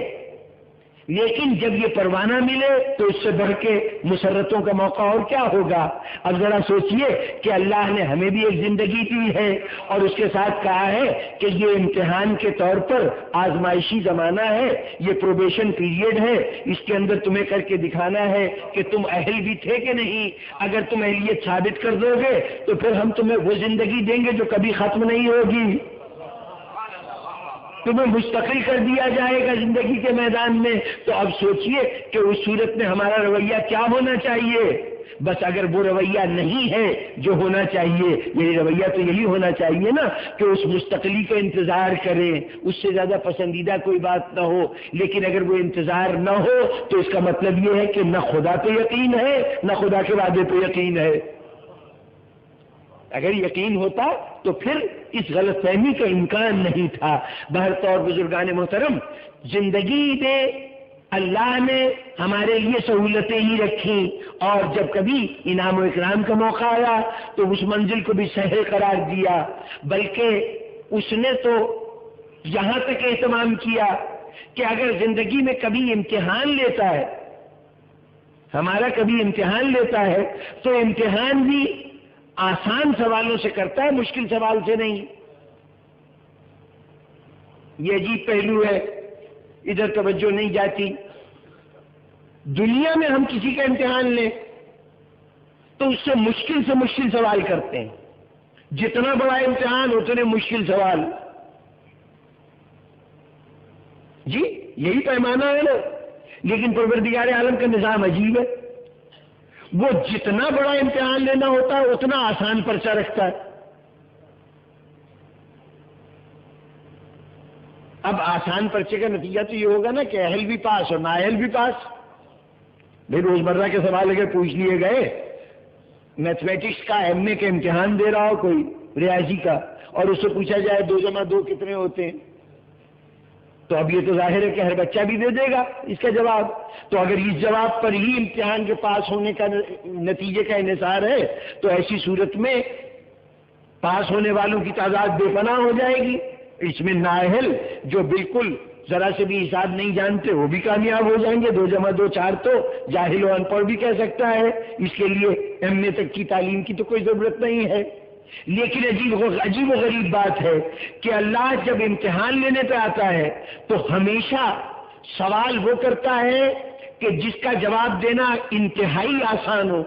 لیکن جب یہ پروانہ ملے تو اس سے بڑھ کے مسرتوں کا موقع اور کیا ہوگا۔ اب ذرا سوچئے کہ اللہ نے ہمیں بھی ایک زندگی دی ہے اور اس کے ساتھ کہا ہے کہ یہ امتحان کے طور پر آزمائشی زمانہ ہے، یہ پروبیشن پیریڈ ہے، اس کے اندر تمہیں کر کے دکھانا ہے کہ تم اہل بھی تھے کہ نہیں۔ اگر تم اہلیت ثابت کر دو گے تو پھر ہم تمہیں وہ زندگی دیں گے جو کبھی ختم نہیں ہوگی، تمہیں مستقل کر دیا جائے گا زندگی کے میدان میں۔ تو اب سوچئے کہ اس صورت میں ہمارا رویہ کیا ہونا چاہیے۔ بس اگر وہ رویہ نہیں ہے جو ہونا چاہیے، یعنی رویہ تو یہی ہونا چاہیے نا کہ اس مستقلی کا انتظار کریں، اس سے زیادہ پسندیدہ کوئی بات نہ ہو، لیکن اگر وہ انتظار نہ ہو تو اس کا مطلب یہ ہے کہ نہ خدا پہ یقین ہے نہ خدا کے وعدے پہ یقین ہے۔ اگر یقین ہوتا تو پھر اس غلط فہمی کا امکان نہیں تھا۔ بہرطور بزرگان محترم، زندگی میں اللہ نے ہمارے لیے سہولتیں ہی رکھی، اور جب کبھی انعام و اکرام کا موقع آیا تو اس منزل کو بھی سہل قرار دیا، بلکہ اس نے تو یہاں تک اہتمام کیا کہ اگر زندگی میں کبھی امتحان لیتا ہے، ہمارا کبھی امتحان لیتا ہے تو امتحان بھی آسان سوالوں سے کرتا ہے، مشکل سوال سے نہیں۔ یہ عجیب پہلو ہے، ادھر توجہ نہیں جاتی۔ دنیا میں ہم کسی کا امتحان لیں تو اس سے مشکل سوال کرتے ہیں، جتنا بڑا امتحان اتنے مشکل سوال۔ جی یہی پیمانہ ہے نا، لیکن پروردگار عالم کا نظام عجیب ہے، وہ جتنا بڑا امتحان لینا ہوتا ہے اتنا آسان پرچہ رکھتا ہے۔ اب آسان پرچے کا نتیجہ تو یہ ہوگا نا کہ اہل بھی پاس اور نااہل بھی پاس۔ بھائی روزمرہ کے سوال اگر پوچھ لیے گئے، میتھمیٹکس کا ایم اے کا امتحان دے رہا ہو کوئی ریاضی کا، اور اس سے پوچھا جائے 2 × 2 کتنے ہوتے ہیں، تو اب یہ تو ظاہر ہے کہ ہر بچہ بھی دے دے گا اس کا جواب۔ تو اگر اس جواب پر ہی امتحان کے پاس ہونے کا نتیجے کا انحصار ہے تو ایسی صورت میں پاس ہونے والوں کی تعداد بے پناہ ہو جائے گی۔ اس میں نااہل جو بالکل ذرا سے بھی حساب نہیں جانتے وہ بھی کامیاب ہو جائیں گے۔ 2 × 2 4 تو جاہل و ان پڑھ بھی کہہ سکتا ہے، اس کے لیے ایم اے تک کی تعلیم کی تو کوئی ضرورت نہیں ہے۔ لیکن عجیب و غریب بات ہے کہ اللہ جب امتحان لینے پہ آتا ہے تو ہمیشہ سوال وہ کرتا ہے کہ جس کا جواب دینا انتہائی آسان ہو،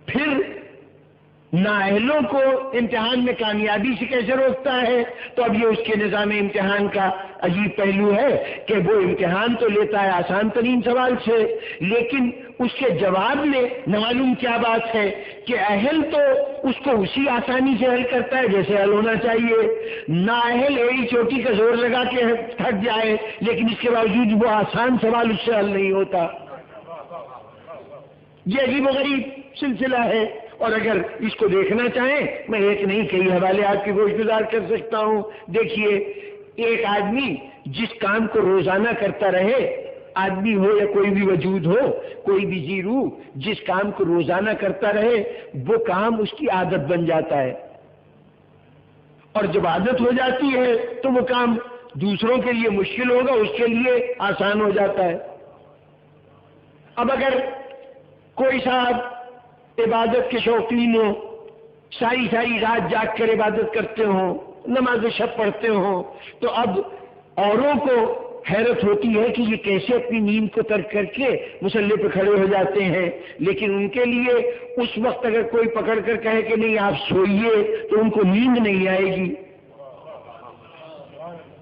پھر نااہلوں کو امتحان میں کامیابی سے کیسے روکتا ہے؟ تو اب یہ اس کے نظام امتحان کا عجیب پہلو ہے کہ وہ امتحان تو لیتا ہے آسان ترین سوال سے، لیکن اس کے جواب میں نہ معلوم کیا بات ہے کہ اہل تو اس کو اسی آسانی سے حل کرتا ہے جیسے حل ہونا چاہیے، نااہل ایڑی چوٹی کا زور لگا کے تھک جائے لیکن اس کے باوجود وہ آسان سوال اس سے حل نہیں ہوتا۔ یہ عجیب و غریب سلسلہ ہے، اور اگر اس کو دیکھنا چاہیں میں ایک نہیں کئی حوالے آپ کی گوش گزار کر سکتا ہوں۔ دیکھیے، ایک آدمی جس کام کو روزانہ کرتا رہے، آدمی ہو یا کوئی بھی وجود ہو، کوئی بھی جی روح جس کام کو روزانہ کرتا رہے وہ کام اس کی عادت بن جاتا ہے، اور جب عادت ہو جاتی ہے تو وہ کام دوسروں کے لیے مشکل ہوگا، اس کے لیے آسان ہو جاتا ہے۔ اب اگر کوئی صاحب عبادت کے شوقین ہوں، ساری رات جاگ کر عبادت کرتے ہوں، نماز شب پڑھتے ہوں، تو اب اوروں کو حیرت ہوتی ہے کہ یہ کیسے اپنی نیند کو ترک کر کے مصلی پہ کھڑے ہو جاتے ہیں، لیکن ان کے لیے اس وقت اگر کوئی پکڑ کر کہے کہ نہیں آپ سوئیے تو ان کو نیند نہیں آئے گی۔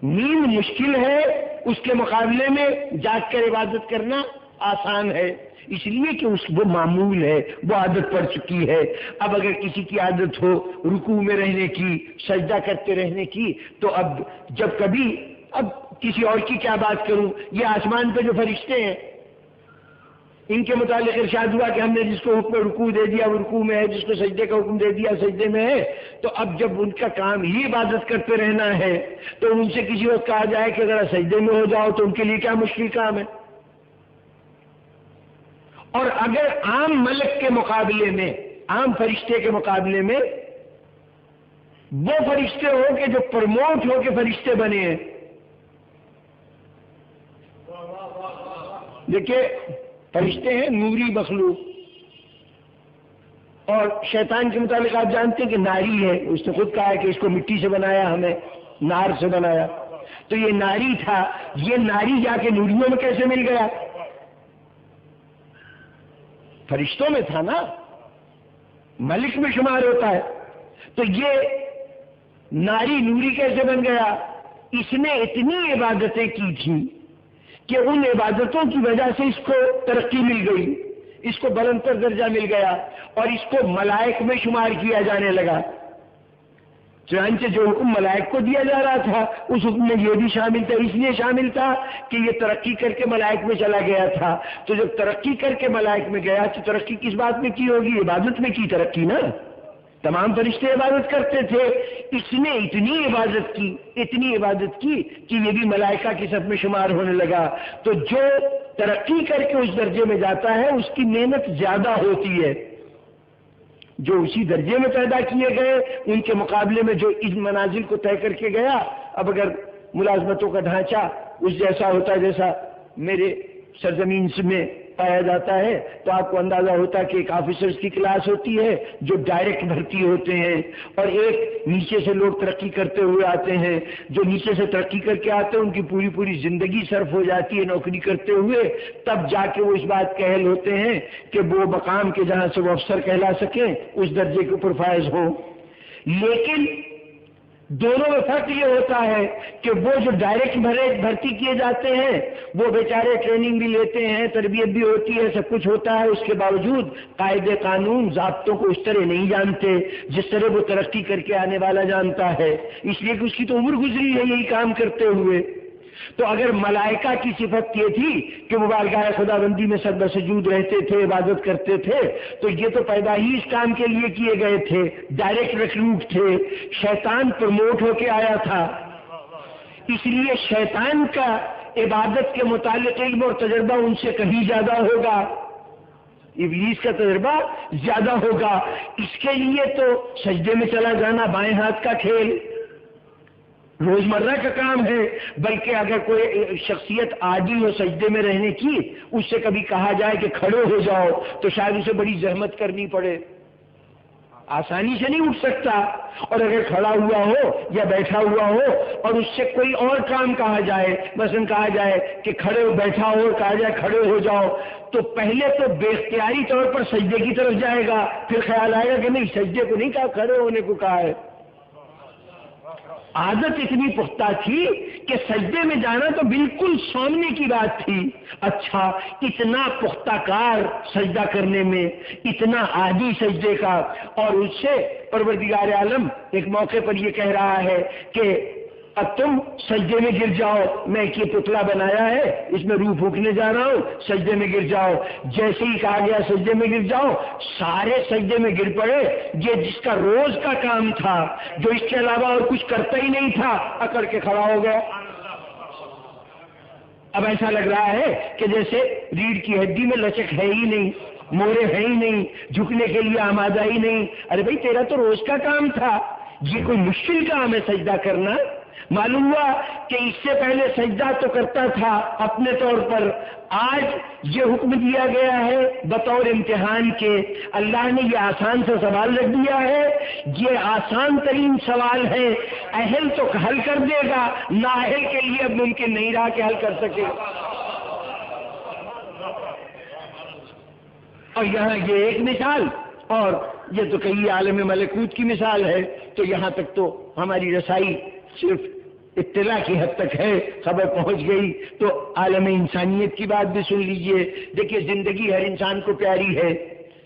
نیند مشکل ہے، اس کے مقابلے میں جاگ کر عبادت کرنا آسان ہے، اس لیے کہ وہ معمول ہے، وہ عادت پڑ چکی ہے۔ اب اگر کسی کی عادت ہو رکوع میں رہنے کی، سجدہ کرتے رہنے کی، تو اب جب کبھی، اب کسی اور کی کیا بات کروں، یہ آسمان پہ جو فرشتے ہیں ان کے متعلق ارشاد ہوا کہ ہم نے جس کو حکم رکوع دے دیا وہ رکوع میں ہے، جس کو سجدے کا حکم دے دیا سجدے میں ہے۔ تو اب جب ان کا کام ہی عبادت کرتے رہنا ہے تو ان سے کسی وقت کہا جائے کہ ذرا سجدے میں ہو جاؤ تو ان کے لیے کیا مشکل کام ہے۔ اور اگر عام ملک کے مقابلے میں، عام فرشتے کے مقابلے میں وہ فرشتے ہو کہ جو پرموٹ ہو کے فرشتے بنے ہیں، دیکھیے فرشتے ہیں نوری مخلوق، اور شیطان کے متعلق آپ جانتے ہیں کہ ناری ہے، اس نے خود کہا ہے کہ اس کو مٹی سے بنایا، ہمیں نار سے بنایا۔ تو یہ ناری تھا، یہ ناری جا کے نوریوں میں کیسے مل گیا؟ فرشتوں میں تھا نا، ملک میں شمار ہوتا ہے۔ تو یہ ناری نوری کیسے بن گیا؟ اس نے اتنی عبادتیں کی تھیں کہ ان عبادتوں کی وجہ سے اس کو ترقی مل گئی، اس کو بلندتر درجہ مل گیا اور اس کو ملائک میں شمار کیا جانے لگا۔ چنانچہ جو حکم ملائک کو دیا جا رہا تھا اس حکم میں یہ بھی شامل تھا، اس لیے شامل تھا کہ یہ ترقی کر کے ملائک میں چلا گیا تھا۔ تو جب ترقی کر کے ملائک میں گیا تو ترقی کس بات میں کی ہوگی؟ عبادت میں کی ترقی نا۔ تمام فرشتے عبادت کرتے تھے، اس نے اتنی عبادت کی کہ یہ بھی ملائکہ کی صف میں شمار ہونے لگا۔ تو جو ترقی کر کے اس درجے میں جاتا ہے اس کی محنت زیادہ ہوتی ہے، جو اسی درجے میں پیدا کیے گئے ان کے مقابلے میں جو ان منازل کو طے کر کے گیا۔ اب اگر ملازمتوں کا ڈھانچہ اس جیسا ہوتا ہے جیسا میرے سرزمین میں پایا جاتا ہے تو آپ کو اندازہ ہوتا ہے کہ ایک آفیسرز کی کلاس ہوتی ہے جو ڈائریکٹ بھرتی ہوتے ہیں، اور ایک نیچے سے لوگ ترقی کرتے ہوئے آتے ہیں، جو نیچے سے ترقی کر کے آتے ہیں ان کی پوری زندگی صرف ہو جاتی ہے نوکری کرتے ہوئے، تب جا کے وہ اس بات کے اہل ہوتے ہیں کہ وہ مقام کے جہاں سے وہ افسر کہلا سکیں، اس درجے کے اوپر فائز ہوں۔ لیکن دونوں میں فرق یہ ہوتا ہے کہ وہ جو ڈائریکٹ بھرتی کیے جاتے ہیں وہ بیچارے ٹریننگ بھی لیتے ہیں، تربیت بھی ہوتی ہے، سب کچھ ہوتا ہے، اس کے باوجود قاعدے قانون ضابطوں کو اس طرح نہیں جانتے جس طرح وہ ترقی کر کے آنے والا جانتا ہے، اس لیے کہ اس کی تو عمر گزری ہے یہی کام کرتے ہوئے۔ تو اگر ملائکہ کی صفت یہ تھی کہ وہ بارگاہ خدا بندی میں سجدہ سجود رہتے تھے، عبادت کرتے تھے، تو یہ تو پیدا ہی اس کام کے لیے کیے گئے تھے، ڈائریکٹ ریکروٹ تھے۔ شیطان پروموٹ ہو کے آیا تھا، اس لیے شیطان کا عبادت کے متعلق علم اور تجربہ ان سے کہیں زیادہ ہوگا، ابلیس کا تجربہ زیادہ ہوگا۔ اس کے لیے تو سجدے میں چلا جانا بائیں ہاتھ کا کھیل روزمرہ کا کام ہے، بلکہ اگر کوئی شخصیت عاجز ہو سجدے میں رہنے کی، اس سے کبھی کہا جائے کہ کھڑے ہو جاؤ تو شاید اسے بڑی زحمت کرنی پڑے، آسانی سے نہیں اٹھ سکتا۔ اور اگر کھڑا ہوا ہو یا بیٹھا ہوا ہو اور اس سے کوئی اور کام کہا جائے، مثلا کہا جائے کہ کھڑے ہو، بیٹھا ہو اور کہا جائے کھڑے ہو جاؤ، تو پہلے تو بے اختیاری طور پر سجدے کی طرف جائے گا، پھر خیال آئے گا کہ نہیں سجدے کو نہیں کہا، کھڑے ہونے کو کہا ہے۔ عادت اتنی پختہ تھی کہ سجدے میں جانا تو بالکل سامنے کی بات تھی۔ اچھا، اتنا پختہ کار سجدہ کرنے میں، اتنا عادی سجدے کا، اور اس سے پروردگار عالم ایک موقع پر یہ کہہ رہا ہے کہ اب تم سجدے میں گر جاؤ، میں ایک یہ پتلا بنایا ہے اس میں روح پھونکنے جا رہا ہوں، سجدے میں گر جاؤ۔ جیسے ہی کہا گیا سجدے میں گر جاؤ، سارے سجدے میں گر پڑے۔ یہ جس کا روز کا کام تھا، جو اس کے علاوہ اور کچھ کرتا ہی نہیں تھا، اکڑ کے کھڑا ہو گیا۔ اب ایسا لگ رہا ہے کہ جیسے ریڑھ کی ہڈی میں لچک ہے ہی نہیں، مورے ہے ہی نہیں، جھکنے کے لیے آمادہ ہی نہیں۔ ارے بھائی تیرا تو روز کا کام تھا، یہ کوئی مشکل کام ہے سجدہ کرنا؟ معلوم ہوا کہ اس سے پہلے سجدہ تو کرتا تھا اپنے طور پر، آج یہ حکم دیا گیا ہے بطور امتحان کے، اللہ نے یہ آسان سا سوال رکھ دیا ہے، یہ آسان ترین سوال ہے، اہل تو حل کر دے گا، نااہل کے لیے اب ممکن نہیں رہا کہ حل کر سکے۔ اور یہاں یہ ایک مثال، اور یہ تو کئی عالم ملکوت کی مثال ہے، تو یہاں تک تو ہماری رسائی صرف اطلاع کی حد تک ہے، خبر پہنچ گئی تو عالم انسانیت کی بات بھی سن لیجئے۔ دیکھیے زندگی ہر انسان کو پیاری ہے،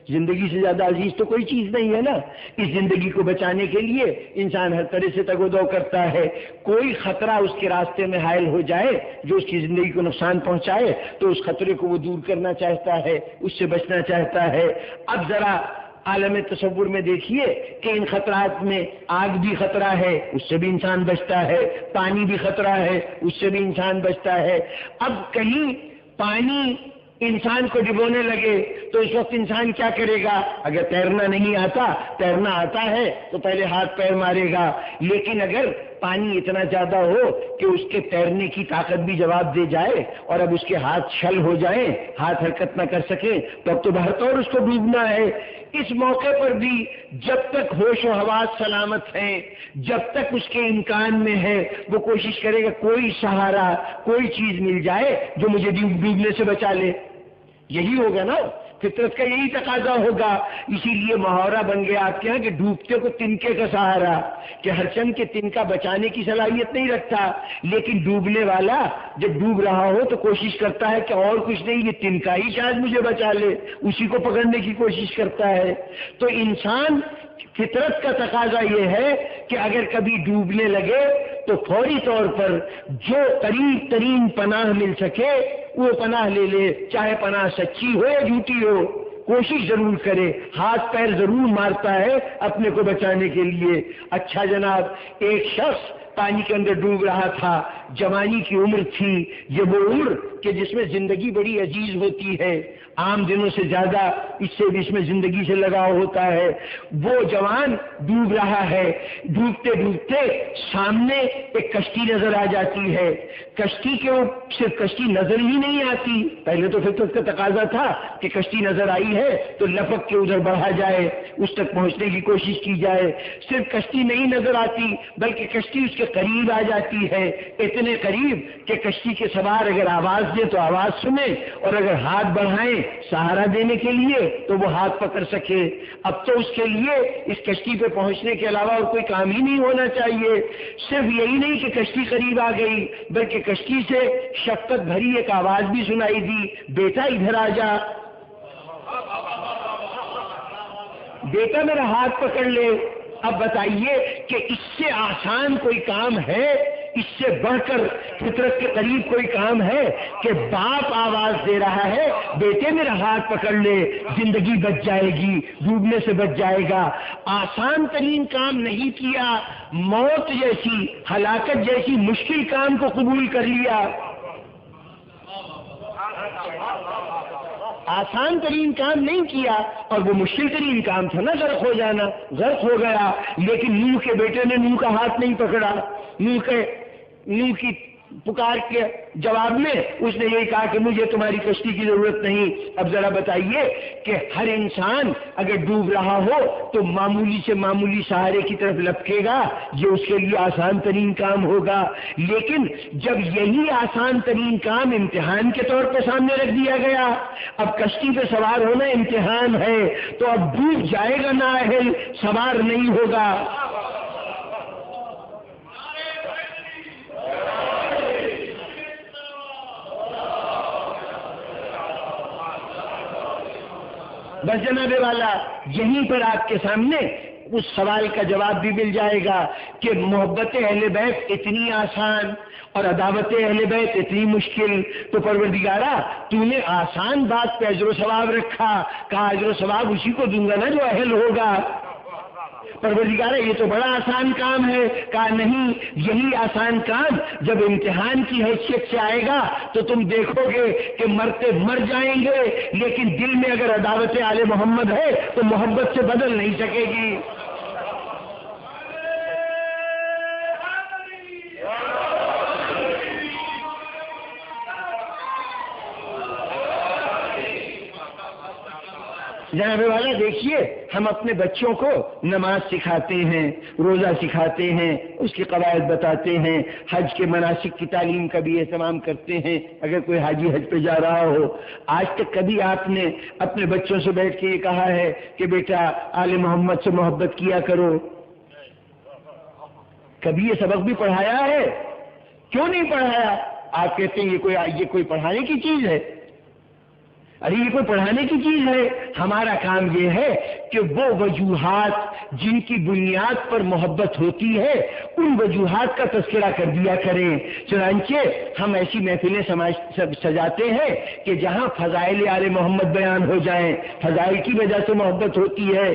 زندگی سے زیادہ عزیز تو کوئی چیز نہیں ہے نا۔ اس زندگی کو بچانے کے لیے انسان ہر طرح سے تگ و دو کرتا ہے۔ کوئی خطرہ اس کے راستے میں حائل ہو جائے جو اس کی زندگی کو نقصان پہنچائے تو اس خطرے کو وہ دور کرنا چاہتا ہے، اس سے بچنا چاہتا ہے۔ اب ذرا عالم تصور میں دیکھیے کہ ان خطرات میں آگ بھی خطرہ ہے، اس سے بھی انسان بچتا ہے، پانی بھی خطرہ ہے، اس سے بھی انسان بچتا ہے۔ اب کہیں پانی انسان کو ڈبونے لگے تو اس وقت انسان کیا کرے گا؟ اگر تیرنا نہیں آتا، تیرنا آتا ہے تو پہلے ہاتھ پیر مارے گا، لیکن اگر پانی اتنا زیادہ ہو کہ اس کے تیرنے کی طاقت بھی جواب دے جائے اور اب اس کے ہاتھ چھل ہو جائیں، ہاتھ حرکت نہ کر سکیں، تو اب تو بہرطور اس کو ڈوبنا ہے۔ اس موقع پر بھی جب تک ہوش و حواس سلامت ہیں، جب تک اس کے امکان میں ہے، وہ کوشش کرے گا کوئی سہارا، کوئی چیز مل جائے جو مجھے ڈوبنے سے بچا لے۔ یہی ہوگا نا، فطرت کا یہی تقاضا ہوگا۔ اسی لیے محاورہ بن گیا آپ کے یہاں کہ ڈوبتے کو تنکے کا سہارا، کہ ہر چند کے تنکا بچانے کی صلاحیت نہیں رکھتا، لیکن ڈوبنے والا جب ڈوب رہا ہو تو کوشش کرتا ہے کہ اور کچھ نہیں، یہ تنکا ہی شاید مجھے بچا لے، اسی کو پکڑنے کی کوشش کرتا ہے۔ تو انسان فطرت کا تقاضا یہ ہے کہ اگر کبھی ڈوبنے لگے تو فوری طور پر جو قریب ترین پناہ مل سکے وہ پناہ لے لے، چاہے پناہ سچی ہو یا جھوٹی ہو، کوشش ضرور کرے، ہاتھ پیر ضرور مارتا ہے اپنے کو بچانے کے لیے۔ اچھا جناب، ایک شخص پانی کے اندر ڈوب رہا تھا، جوانی کی عمر تھی، یہ وہ عمر کہ جس میں زندگی بڑی عزیز ہوتی ہے، عام دنوں سے زیادہ اس سے بھی اس میں زندگی سے لگاؤ ہوتا ہے۔ وہ جوان ڈوب رہا ہے، ڈوبتے ڈوبتے سامنے ایک کشتی نظر آ جاتی ہے۔ کشتی کے صرف کشتی نظر ہی نہیں آتی، پہلے تو فطرت کا تقاضا تھا کہ کشتی نظر آئی ہے تو لپک کے ادھر بڑھا جائے، اس تک پہنچنے کی کوشش کی جائے۔ صرف کشتی نہیں نظر آتی بلکہ کشتی اس کے قریب آ جاتی ہے، اتنے قریب کہ کشتی کے سوار اگر آواز دے تو آواز سنے، اور اگر ہاتھ بڑھائیں سہارا دینے کے لیے تو وہ ہاتھ پکڑ سکے۔ اب تو اس کے لیے اس کشتی پہ پہنچنے کے علاوہ اور کوئی کام ہی نہیں ہونا چاہیے۔ صرف یہی نہیں کہ کشتی قریب آ گئی بلکہ کشتی سے شفقت بھری ایک آواز بھی سنائی دی، بیٹا ادھر آ جا، بیٹا میرا ہاتھ پکڑ لے۔ اب بتائیے کہ اس سے آسان کوئی کام ہے، اس سے بڑھ کر فطرت کے قریب کوئی کام ہے کہ باپ آواز دے رہا ہے بیٹے میرا ہاتھ پکڑ لے، زندگی بچ جائے گی، ڈوبنے سے بچ جائے گا۔ آسان ترین کام نہیں کیا، موت جیسی، ہلاکت جیسی مشکل کام کو قبول کر لیا۔ آسان ترین کام نہیں کیا اور وہ مشکل ترین کام تھا نا غرق ہو جانا، غرق ہو گیا، لیکن نوح کے بیٹے نے نوح کا ہاتھ نہیں پکڑا۔ نوح کی پکار کے جواب میں اس نے یہی کہا کہ مجھے تمہاری کشتی کی ضرورت نہیں۔ اب ذرا بتائیے کہ ہر انسان اگر ڈوب رہا ہو تو معمولی سے معمولی سہارے کی طرف لپکے گا، یہ اس کے لیے آسان ترین کام ہوگا۔ لیکن جب یہی آسان ترین کام امتحان کے طور پہ سامنے رکھ دیا گیا، اب کشتی پہ سوار ہونا امتحان ہے، تو اب ڈوب جائے گا نااہل، سوار نہیں ہوگا۔ بس جناب والا، یہیں پر آپ کے سامنے اس سوال کا جواب بھی مل جائے گا کہ محبت اہل بیت اتنی آسان اور عداوت اہل بیت اتنی مشکل، تو پروردگارا تو نے آسان بات پہ اجر و ثواب رکھا، کہا اجر و ثواب اسی کو دوں گا نا جو اہل ہوگا۔ پروردگارا یہ تو بڑا آسان کام ہے، کہا نہیں، یہی آسان کام جب امتحان کی حیثیت سے آئے گا تو تم دیکھو گے کہ مرتے مر جائیں گے، لیکن دل میں اگر عداوت آل محمد ہے تو محبت سے بدل نہیں سکے گی۔ جناب والا دیکھیے، ہم اپنے بچوں کو نماز سکھاتے ہیں، روزہ سکھاتے ہیں، اس کی قواعد بتاتے ہیں، حج کے مناسک کی تعلیم کا بھی اہتمام کرتے ہیں اگر کوئی حاجی حج پہ جا رہا ہو۔ آج تک کبھی آپ نے اپنے بچوں سے بیٹھ کے یہ کہا ہے کہ بیٹا آل محمد سے محبت کیا کرو؟ کبھی یہ سبق بھی پڑھایا ہے کیوں نہیں پڑھایا؟ آپ کہتے ہیں یہ کوئی پڑھانے کی چیز ہے؟ ارے یہ کوئی پڑھانے کی چیز ہے؟ ہمارا کام یہ ہے کہ وہ وجوہات جن کی بنیاد پر محبت ہوتی ہے ان وجوہات کا تذکرہ کر دیا کریں۔ چنانچہ ہم ایسی محفلیں سجاتے ہیں کہ جہاں فضائل آل محمد بیان ہو جائیں، فضائل کی وجہ سے محبت ہوتی ہے،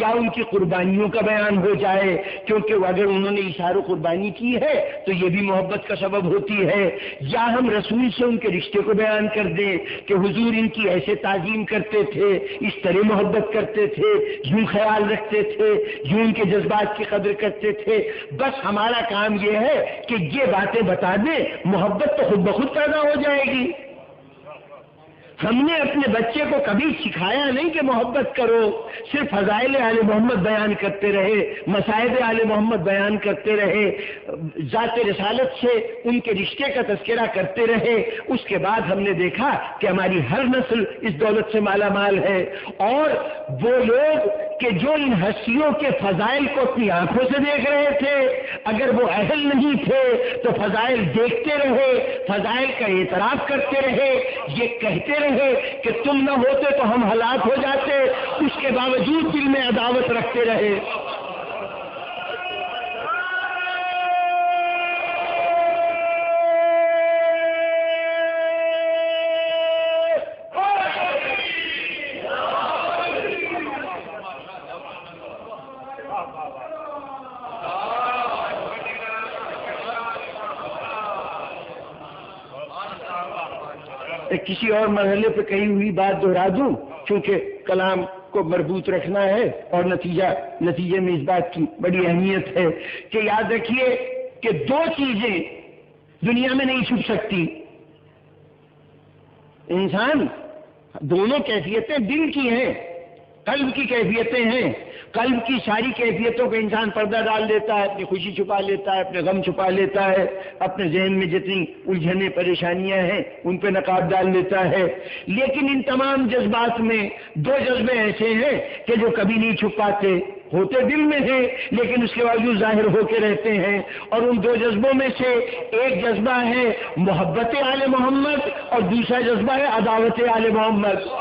یا ان کی قربانیوں کا بیان ہو جائے، کیونکہ اگر انہوں نے اشار و قربانی کی ہے تو یہ بھی محبت کا سبب ہوتی ہے، یا ہم رسول سے ان کے رشتے کو بیان کر دیں کہ حضور ان کی ایسے تعظیم کرتے تھے، اس طرح محبت کرتے تھے، یوں خیال رکھتے تھے، یوں ان کے جذبات کی قدر کرتے تھے۔ بس ہمارا کام یہ ہے کہ یہ باتیں بتا دیں، محبت تو خود بخود پیدا ہو جائے گی۔ ہم نے اپنے بچے کو کبھی سکھایا نہیں کہ محبت کرو، صرف فضائل آل محمد بیان کرتے رہے، مصائب آل محمد بیان کرتے رہے، ذات رسالت سے ان کے رشتے کا تذکرہ کرتے رہے۔ اس کے بعد ہم نے دیکھا کہ ہماری ہر نسل اس دولت سے مالا مال ہے، اور وہ لوگ کہ جو ان ہستیوں کے فضائل کو اپنی آنکھوں سے دیکھ رہے تھے، اگر وہ اہل نہیں تھے تو فضائل دیکھتے رہے، فضائل کا اعتراف کرتے رہے، یہ کہتے رہے کہ تم نہ ہوتے تو ہم ہلاک ہو جاتے، اس کے باوجود دل میں عداوت رکھتے رہے۔ کسی اور مرحلے پہ کہی ہوئی بات دہرا دوں، چونکہ کلام کو مربوط رکھنا ہے اور نتیجے میں اس بات کی بڑی اہمیت ہے کہ یاد رکھیے کہ دو چیزیں دنیا میں نہیں چھپ سکتی۔ انسان دونوں کیفیتیں دل کی ہیں، قلب کی کیفیتیں ہیں۔ قلب کی ساری کیفیتوں کا انسان پردہ ڈال دیتا ہے، اپنی خوشی چھپا لیتا ہے، اپنے غم چھپا لیتا ہے، اپنے ذہن میں جتنی الجھنیں پریشانیاں ہیں ان پہ نقاب ڈال لیتا ہے۔ لیکن ان تمام جذبات میں دو جذبے ایسے ہیں کہ جو کبھی نہیں چھپ پاتے، ہوتے دل میں ہیں لیکن اس کے باوجود ظاہر ہو کے رہتے ہیں، اور ان دو جذبوں میں سے ایک جذبہ ہے محبت آل محمد اور دوسرا جذبہ ہے عداوت آل محمد۔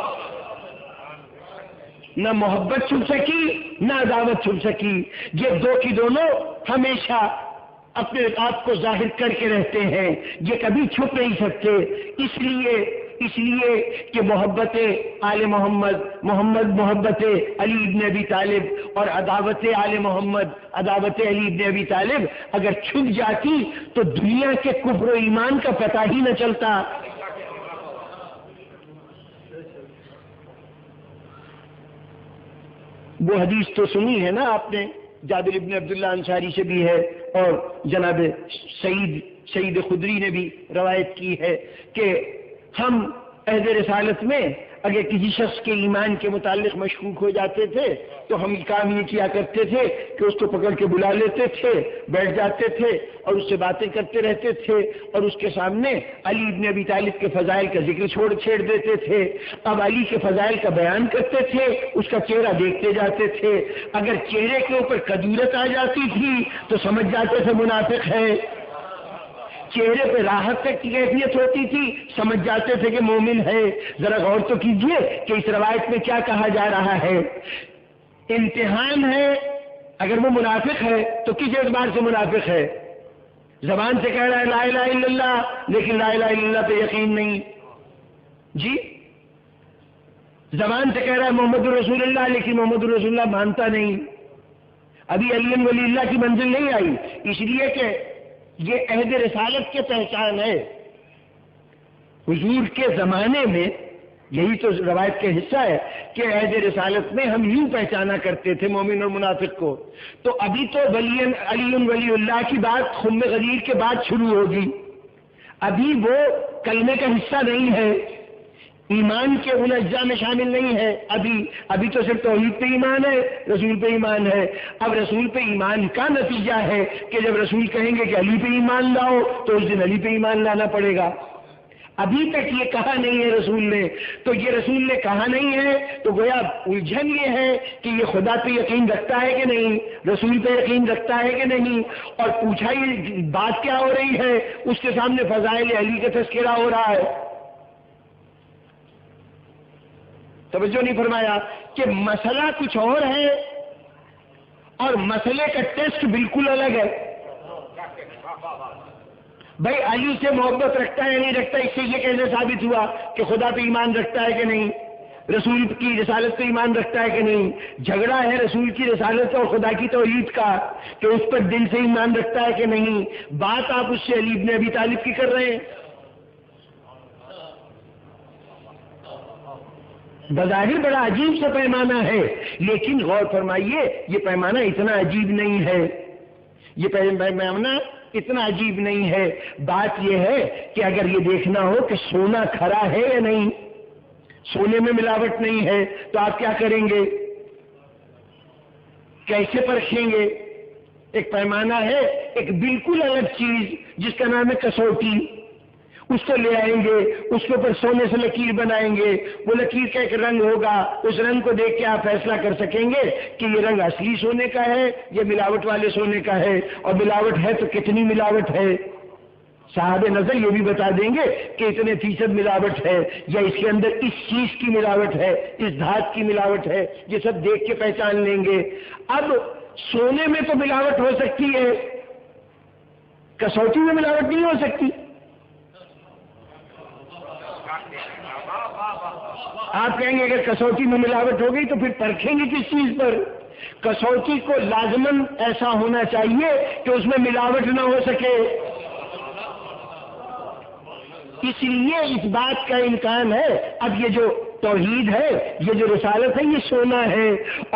نہ محبت چھپ سکی نہ عداوت چھپ سکی، یہ دو کی دونوں ہمیشہ اپنے آپ کو ظاہر کر کے رہتے ہیں، یہ کبھی چھپ نہیں سکتے۔ اس لیے کہ محبت آل محبت علی ابن ابی طالب اور عداوت آل محمد عداوت علی ابن ابی طالب اگر چھپ جاتی تو دنیا کے کفر و ایمان کا پتہ ہی نہ چلتا۔ وہ حدیث تو سنی ہے نا آپ نے، جابر ابن عبداللہ انصاری سے بھی ہے اور جناب سعید خدری نے بھی روایت کی ہے کہ ہم عہد رسالت میں اگر کسی شخص کے ایمان کے متعلق مشکوک ہو جاتے تھے تو ہم کام یہ کیا کرتے تھے کہ اس کو پکڑ کے بلا لیتے تھے، بیٹھ جاتے تھے اور اس سے باتیں کرتے رہتے تھے، اور اس کے سامنے علی ابن ابی طالب کے فضائل کا ذکر چھیڑ دیتے تھے۔ اب علی کے فضائل کا بیان کرتے تھے، اس کا چہرہ دیکھتے جاتے تھے، اگر چہرے کے اوپر کدورت آ جاتی تھی تو سمجھ جاتے تھے منافق ہے، چہرے پہ راحت کی کیفیت ہوتی تھی سمجھ جاتے تھے کہ مومن ہے۔ ذرا غور تو کیجئے کہ اس روایت میں کیا کہا جا رہا ہے۔ امتحان ہے، اگر وہ منافق ہے تو کس اعتبار سے منافق ہے؟ زبان سے کہہ رہا ہے لا الہ الا اللہ لیکن لا الہ الا اللہ پہ یقین نہیں، جی زبان سے کہہ رہا ہے محمد رسول اللہ لیکن محمد رسول اللہ مانتا نہیں، ابھی علی ولی اللہ کی منزل نہیں آئی، اس لیے کہ یہ عہد رسالت کی پہچان ہے۔ حضور کے زمانے میں یہی تو روایت کا حصہ ہے کہ عہد رسالت میں ہم یوں پہچانا کرتے تھے مومن اور منافق کو، تو ابھی تو علی ولی اللہ کی بات خم غدیر کے بعد شروع ہوگی، ابھی وہ کلمے کا حصہ نہیں ہے، ایمان کے ان اجزاء میں شامل نہیں ہے، ابھی تو صرف توحید پہ ایمان ہے، رسول پہ ایمان ہے۔ اب رسول پہ ایمان کا نتیجہ ہے کہ جب رسول کہیں گے کہ علی پہ ایمان لاؤ تو اس دن علی پہ ایمان لانا پڑے گا۔ ابھی تک یہ کہا نہیں ہے رسول نے، تو یہ رسول نے کہا نہیں ہے تو گویا الجھن یہ ہے کہ یہ خدا پہ یقین رکھتا ہے کہ نہیں، رسول پہ یقین رکھتا ہے کہ نہیں، اور پوچھا یہ بات کیا ہو رہی ہے، اس کے سامنے فضائل علی کا تذکرہ ہو رہا ہے۔ توجہ نہیں فرمایا کہ مسئلہ کچھ اور ہے اور مسئلے کا ٹیسٹ بالکل الگ ہے۔ بھائی علی سے محبت رکھتا ہے یا نہیں رکھتا، اس سے یہ کیسے ثابت ہوا کہ خدا پہ ایمان رکھتا ہے کہ نہیں، رسول کی رسالت پہ ایمان رکھتا ہے کہ نہیں؟ جھگڑا ہے رسول کی رسالت اور خدا کی توحید کا کہ اس پر دل سے ایمان رکھتا ہے کہ نہیں۔ بات آپ اس سے علی بن ابی طالب کی کر رہے ہیں۔ بظاہر بڑا عجیب سا پیمانہ ہے، لیکن غور فرمائیے یہ پیمانہ اتنا عجیب نہیں ہے، یہ پیمانہ اتنا عجیب نہیں ہے۔ بات یہ ہے کہ اگر یہ دیکھنا ہو کہ سونا کھرا ہے یا نہیں، سونے میں ملاوٹ نہیں ہے، تو آپ کیا کریں گے؟ کیسے پرکھیں گے؟ ایک پیمانہ ہے، ایک بالکل الگ چیز جس کا نام ہے کسوٹی، اس کو لے آئیں گے، اس کے اوپر سونے سے لکیر بنائیں گے، وہ لکیر کا ایک رنگ ہوگا، اس رنگ کو دیکھ کے آپ فیصلہ کر سکیں گے کہ یہ رنگ اصلی سونے کا ہے یا ملاوٹ والے سونے کا ہے، اور ملاوٹ ہے تو کتنی ملاوٹ ہے۔ صاحب نظر یہ بھی بتا دیں گے کہ اتنے فیصد ملاوٹ ہے، یا اس کے اندر اس چیز کی ملاوٹ ہے، اس دھات کی ملاوٹ ہے، یہ سب دیکھ کے پہچان لیں گے۔ اب سونے میں تو ملاوٹ ہو سکتی ہے، کسوٹی میں ملاوٹ نہیں ہو سکتی۔ آپ کہیں گے اگر کسوٹی میں ملاوٹ ہو گئی تو پھر پرکھیں گے کس چیز پر؟ کسوٹی کو لازماً ایسا ہونا چاہیے کہ اس میں ملاوٹ نہ ہو سکے، اس لیے اس بات کا امکان ہے۔ اب یہ جو توحید ہے، یہ جو رسالت ہے، یہ سونا ہے،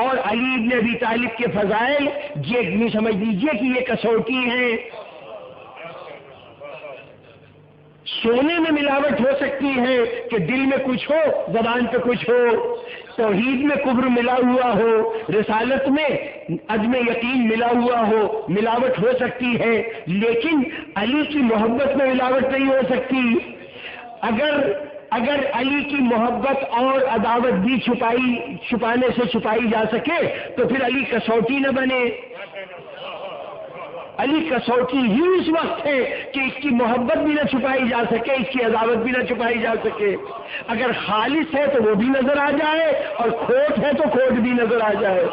اور علی بن ابی طالب کے فضائل یہ نہیں سمجھ لیجیے کہ یہ کسوٹی ہے۔ سونے میں ملاوٹ ہو سکتی ہے کہ دل میں کچھ ہو، زبان پہ کچھ ہو، توحید میں کفر ملا ہوا ہو، رسالت میں عدم یقین ملا ہوا ہو، ملاوٹ ہو سکتی ہے، لیکن علی کی محبت میں ملاوٹ نہیں ہو سکتی۔ اگر علی کی محبت اور عداوت بھی چھپانے سے چھپائی جا سکے تو پھر علی کسوٹی نہ بنے۔ علی کسوٹی ہی اس وقت ہے کہ اس کی محبت بھی نہ چھپائی جا سکے، اس کی عداوت بھی نہ چھپائی جا سکے۔ اگر خالص ہے تو وہ بھی نظر آ جائے، اور کھوٹ ہے تو کھوٹ بھی نظر آ جائے۔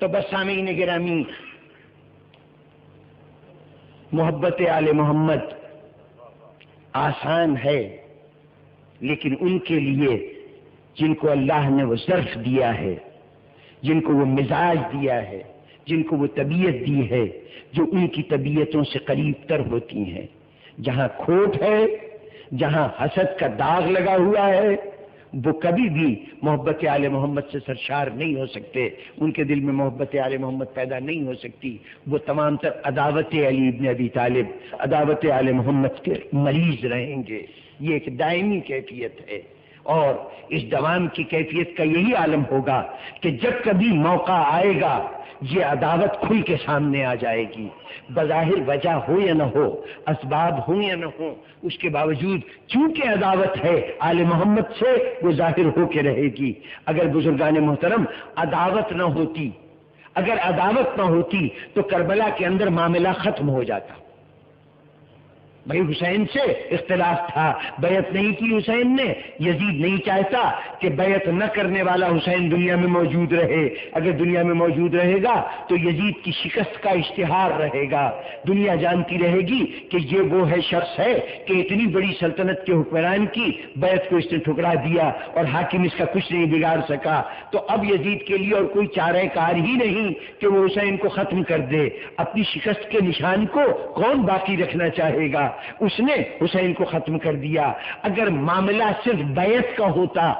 تو بس سامعین گرامی، محبت آل محمد آسان ہے، لیکن ان کے لیے جن کو اللہ نے وہ ظرف دیا ہے، جن کو وہ مزاج دیا ہے، جن کو وہ طبیعت دی ہے جو ان کی طبیعتوں سے قریب تر ہوتی ہیں، جہاں کھوٹ ہے، جہاں حسد کا داغ لگا ہوا ہے، وہ کبھی بھی محبت آل محمد سے سرشار نہیں ہو سکتے، ان کے دل میں محبت آل محمد پیدا نہیں ہو سکتی۔ وہ تمام تر عداوت علی بن ابی طالب، عداوت آل محمد کے مریض رہیں گے۔ یہ ایک دائمی کیفیت ہے، اور اس دوام کی کیفیت کا یہی عالم ہوگا کہ جب کبھی موقع آئے گا یہ عداوت کھل کے سامنے آ جائے گی، بظاہر وجہ ہو یا نہ ہو، اسباب ہوں یا نہ ہو، اس کے باوجود چونکہ عداوت ہے آل محمد سے، وہ ظاہر ہو کے رہے گی۔ اگر بزرگان محترم عداوت نہ ہوتی، اگر عداوت نہ ہوتی تو کربلا کے اندر معاملہ ختم ہو جاتا۔ بھائی حسین سے اختلاف تھا، بیعت نہیں کی حسین نے، یزید نہیں چاہتا کہ بیعت نہ کرنے والا حسین دنیا میں موجود رہے۔ اگر دنیا میں موجود رہے گا تو یزید کی شکست کا اشتہار رہے گا، دنیا جانتی رہے گی کہ یہ وہ ہے شخص ہے کہ اتنی بڑی سلطنت کے حکمران کی بیعت کو اس نے ٹھکرا دیا اور حاکم اس کا کچھ نہیں بگاڑ سکا۔ تو اب یزید کے لیے اور کوئی چارہ کار ہی نہیں کہ وہ حسین کو ختم کر دے۔ اپنی شکست کے نشان کو کون باقی رکھنا چاہے گا؟ اس نے حسین کو ختم کر دیا۔ اگر معاملہ صرف بیعت کا ہوتا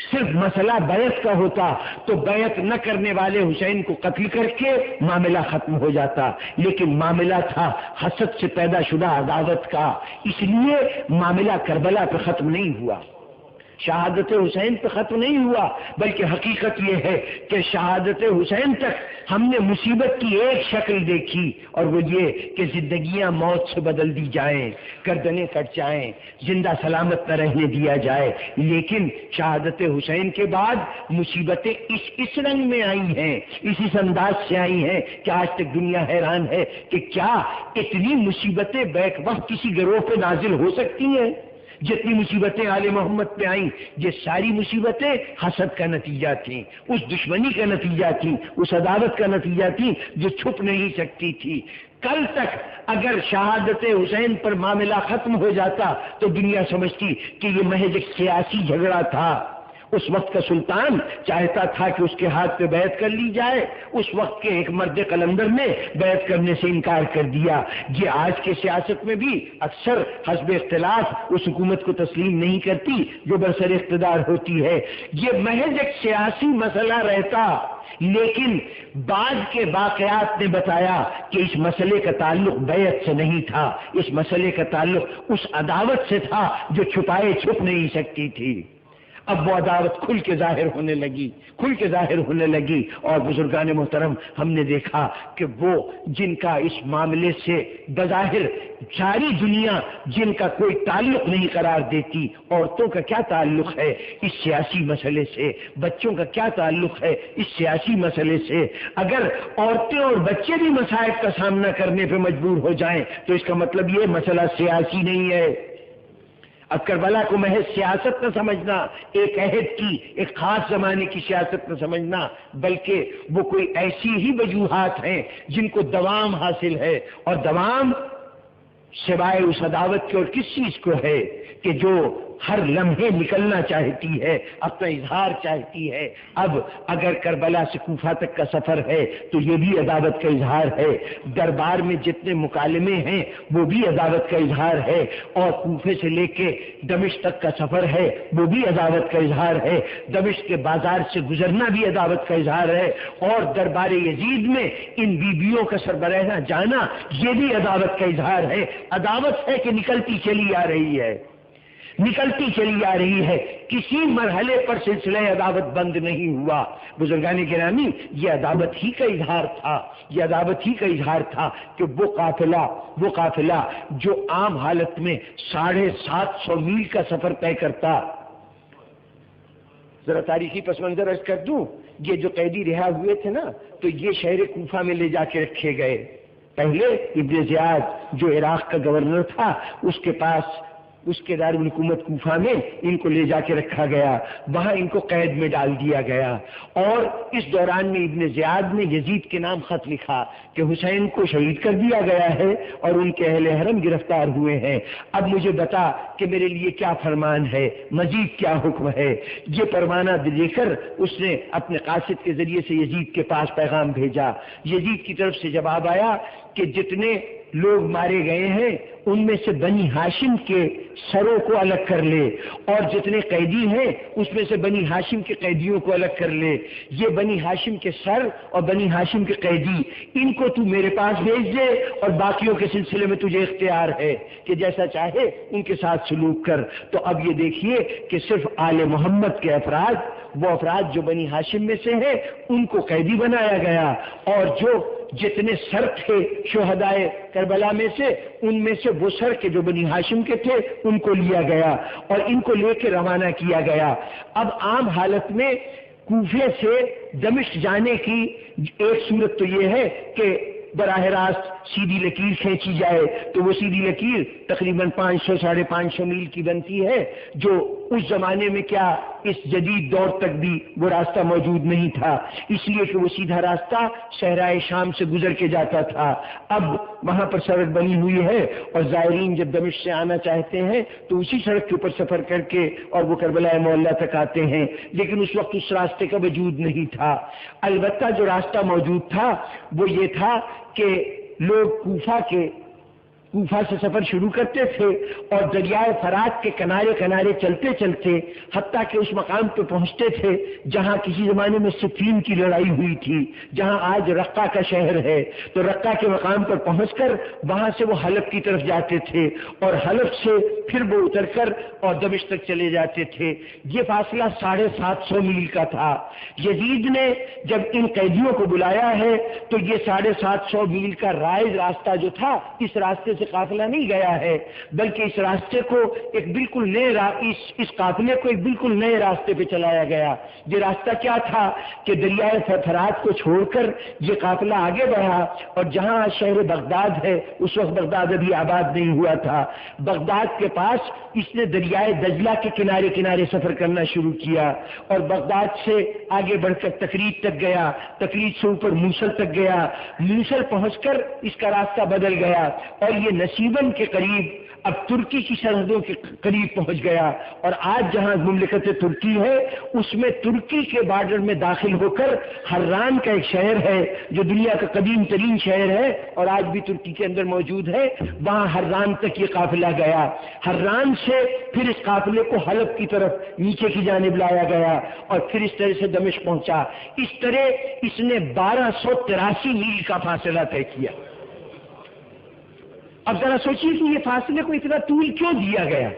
صرف مسئلہ بیعت کا ہوتا تو بیعت نہ کرنے والے حسین کو قتل کر کے معاملہ ختم ہو جاتا، لیکن معاملہ تھا حسد سے پیدا شدہ عداوت کا، اس لیے معاملہ کربلا پہ ختم نہیں ہوا، شہادت حسین پہ ختم نہیں ہوا، بلکہ حقیقت یہ ہے کہ شہادت حسین تک ہم نے مصیبت کی ایک شکل دیکھی، اور وہ یہ کہ زندگیاں موت سے بدل دی جائیں، گردنیں کٹ جائیں، زندہ سلامت نہ رہنے دیا جائے، لیکن شہادت حسین کے بعد مصیبتیں اس رنگ میں آئی ہیں، اس انداز سے آئی ہیں کہ آج تک دنیا حیران ہے کہ کیا اتنی مصیبتیں بیک وقت کسی گروہ پہ نازل ہو سکتی ہیں؟ جتنی مصیبتیں آل محمد پہ آئیں یہ ساری مصیبتیں حسد کا نتیجہ تھیں، اس دشمنی کا نتیجہ تھیں، اس عداوت کا نتیجہ تھیں جو چھپ نہیں سکتی تھی۔ کل تک اگر شہادت حسین پر معاملہ ختم ہو جاتا تو دنیا سمجھتی کہ یہ محض ایک سیاسی جھگڑا تھا، اس وقت کا سلطان چاہتا تھا کہ اس کے ہاتھ پہ بیعت کر لی جائے، اس وقت کے ایک مرد قلندر نے بیعت کرنے سے انکار کر دیا۔ یہ آج کے سیاست میں بھی اکثر حسب اختلاف اس حکومت کو تسلیم نہیں کرتی جو برسر اقتدار ہوتی ہے۔ یہ محض ایک سیاسی مسئلہ رہتا، لیکن بعد کے واقعات نے بتایا کہ اس مسئلے کا تعلق بیعت سے نہیں تھا، اس مسئلے کا تعلق اس عداوت سے تھا جو چھپائے چھپ نہیں سکتی تھی۔ اب وہ عداوت کھل کے ظاہر ہونے لگی، اور بزرگان محترم ہم نے دیکھا کہ وہ جن کا اس معاملے سے بظاہر ساری دنیا جن کا کوئی تعلق نہیں قرار دیتی، عورتوں کا کیا تعلق ہے اس سیاسی مسئلے سے، بچوں کا کیا تعلق ہے اس سیاسی مسئلے سے، اگر عورتیں اور بچے بھی مصائب کا سامنا کرنے پہ مجبور ہو جائیں تو اس کا مطلب یہ مسئلہ سیاسی نہیں ہے۔ اب کربلا کو محض سیاست نہ سمجھنا، ایک عہد کی، ایک خاص زمانے کی سیاست نہ سمجھنا، بلکہ وہ کوئی ایسی ہی وجوہات ہیں جن کو دوام حاصل ہے، اور دوام سوائے اس عداوت کے اور کس چیز کو ہے کہ جو ہر لمحے نکلنا چاہتی ہے، اپنا اظہار چاہتی ہے۔ اب اگر کربلا سے کوفہ تک کا سفر ہے تو یہ بھی عداوت کا اظہار ہے، دربار میں جتنے مکالمے ہیں وہ بھی عداوت کا اظہار ہے، اور کوفے سے لے کے دمشق تک کا سفر ہے وہ بھی عداوت کا اظہار ہے، دمشق کے بازار سے گزرنا بھی عداوت کا اظہار ہے، اور دربار یزید میں ان بیویوں کا سربراہ جانا یہ بھی عداوت کا اظہار ہے۔ عداوت ہے کہ نکلتی چلی آ رہی ہے، کسی مرحلے پر سلسلہ عداوت بند نہیں ہوا۔ بزرگان گرامی یہ عداوت ہی کا اظہار تھا کہ وہ قافلہ جو عام حالت میں 750 میل کا سفر طے کرتا۔ ذرا تاریخی پس منظر عرض کر دوں، یہ جو قیدی رہا ہوئے تھے نا تو یہ شہر کوفہ میں لے جا کے رکھے گئے۔ پہلے ابن زیاد جو عراق کا گورنر تھا اس کے پاس، اس کے دارالحکومت کوفہ میں ان کو لے جا کے رکھا گیا، وہاں ان کو قید میں ڈال دیا گیا، اور اس دوران میں ابن زیاد نے یزید کے نام خط لکھا کہ حسین کو شہید کر دیا گیا ہے اور ان کے اہل حرم گرفتار ہوئے ہیں، اب مجھے بتا کہ میرے لیے کیا فرمان ہے، مزید کیا حکم ہے۔ یہ پروانہ دے کر اس نے اپنے قاصد کے ذریعے سے یزید کے پاس پیغام بھیجا۔ یزید کی طرف سے جواب آیا کہ جتنے لوگ مارے گئے ہیں ان میں سے بنی ہاشم کے سروں کو الگ کر لے، اور جتنے قیدی ہیں اس میں سے بنی ہاشم کے قیدیوں کو الگ کر لے۔ یہ بنی ہاشم کے سر اور بنی ہاشم کے قیدی ان کو تو میرے پاس بھیج دے، اور باقیوں کے سلسلے میں تجھے اختیار ہے کہ جیسا چاہے ان کے ساتھ سلوک کر۔ تو اب یہ دیکھیے کہ صرف آل محمد کے افراد، وہ افراد جو بنی ہاشم میں سے ہیں ان کو قیدی بنایا گیا، اور جو جتنے سر تھے شہدائے کربلا میں سے ان میں سے وہ سر کے جو بنی ہاشم کے تھے ان کو لیا گیا اور ان کو لے کے روانہ کیا گیا۔ اب عام حالت میں کوفے سے دمشق جانے کی ایک صورت تو یہ ہے کہ براہ راست سیدھی لکیر کھینچی جائے، تو وہ سیدھی لکیر تقریباً 500-550 میل کی بنتی ہے، جو اس زمانے میں کیا اس جدید دور تک بھی وہ راستہ موجود نہیں تھا، اس لیے کہ وہ سیدھا راستہ صحرائے شام سے گزر کے جاتا تھا۔ اب وہاں پر سڑک بنی ہوئی ہے اور زائرین جب دمشق سے آنا چاہتے ہیں تو اسی سڑک کے اوپر سفر کر کے اور وہ کربلا معلیٰ تک آتے ہیں، لیکن اس وقت اس راستے کا وجود نہیں تھا۔ البتہ جو راستہ موجود تھا وہ یہ تھا کہ لوگ کوفہ کے کوفہ سے سفر شروع کرتے تھے اور دریائے فرات کے کنارے کنارے چلتے چلتے حتیٰ کہ اس مقام پہ پہنچتے تھے جہاں کسی زمانے میں صفین کی لڑائی ہوئی تھی، جہاں آج رقہ کا شہر ہے، تو رقہ کے مقام پر پہنچ کر وہاں سے وہ حلب کی طرف جاتے تھے اور حلب سے پھر وہ اتر کر اور دمشق تک چلے جاتے تھے۔ یہ فاصلہ 750 میل کا تھا۔ یزید نے جب ان قیدیوں کو بلایا ہے تو یہ 750 میل کا رائج راستہ جو تھا، اس راستے سے قافلہ نہیں گیا ہے، بلکہ اس راستے کو ایک بالکل نئے اس قافلے کو ایک بالکل نئے راستے پہ چلایا گیا۔ یہ راستہ کیا تھا کہ دریائے فرات کو چھوڑ کر یہ قافلہ آگے بڑھا اور جہاں شہر بغداد ہے، اس وقت بغداد ابھی آباد نہیں ہوا تھا، بغداد کے پاس اس نے دریائے دجلہ کے کنارے کنارے سفر کرنا شروع کیا اور بغداد سے آگے بڑھ کر تکریت تک گیا، تکریت سے اوپر موصل تک گیا، موصل پہنچ کر اس کا راستہ بدل گیا اور یہ نصیبن کے قریب اب ترکی کی سرحدوں کے قریب پہنچ گیا، اور آج جہاں مملکت ترکی ہے اس میں ترکی کے بارڈر میں داخل ہو کر حران کا ایک شہر ہے جو دنیا کا قدیم ترین شہر ہے اور آج بھی ترکی کے اندر موجود ہے، وہاں حران تک یہ قافلہ گیا۔ حران سے پھر اس قافلے کو حلب کی طرف نیچے کی جانب لایا گیا اور پھر اس طرح سے دمشق پہنچا۔ اس طرح اس نے 1283 میل کا فاصلہ طے کیا۔ اب ذرا سوچیے کہ یہ فاصلے کو اتنا طول کیوں دیا گیا،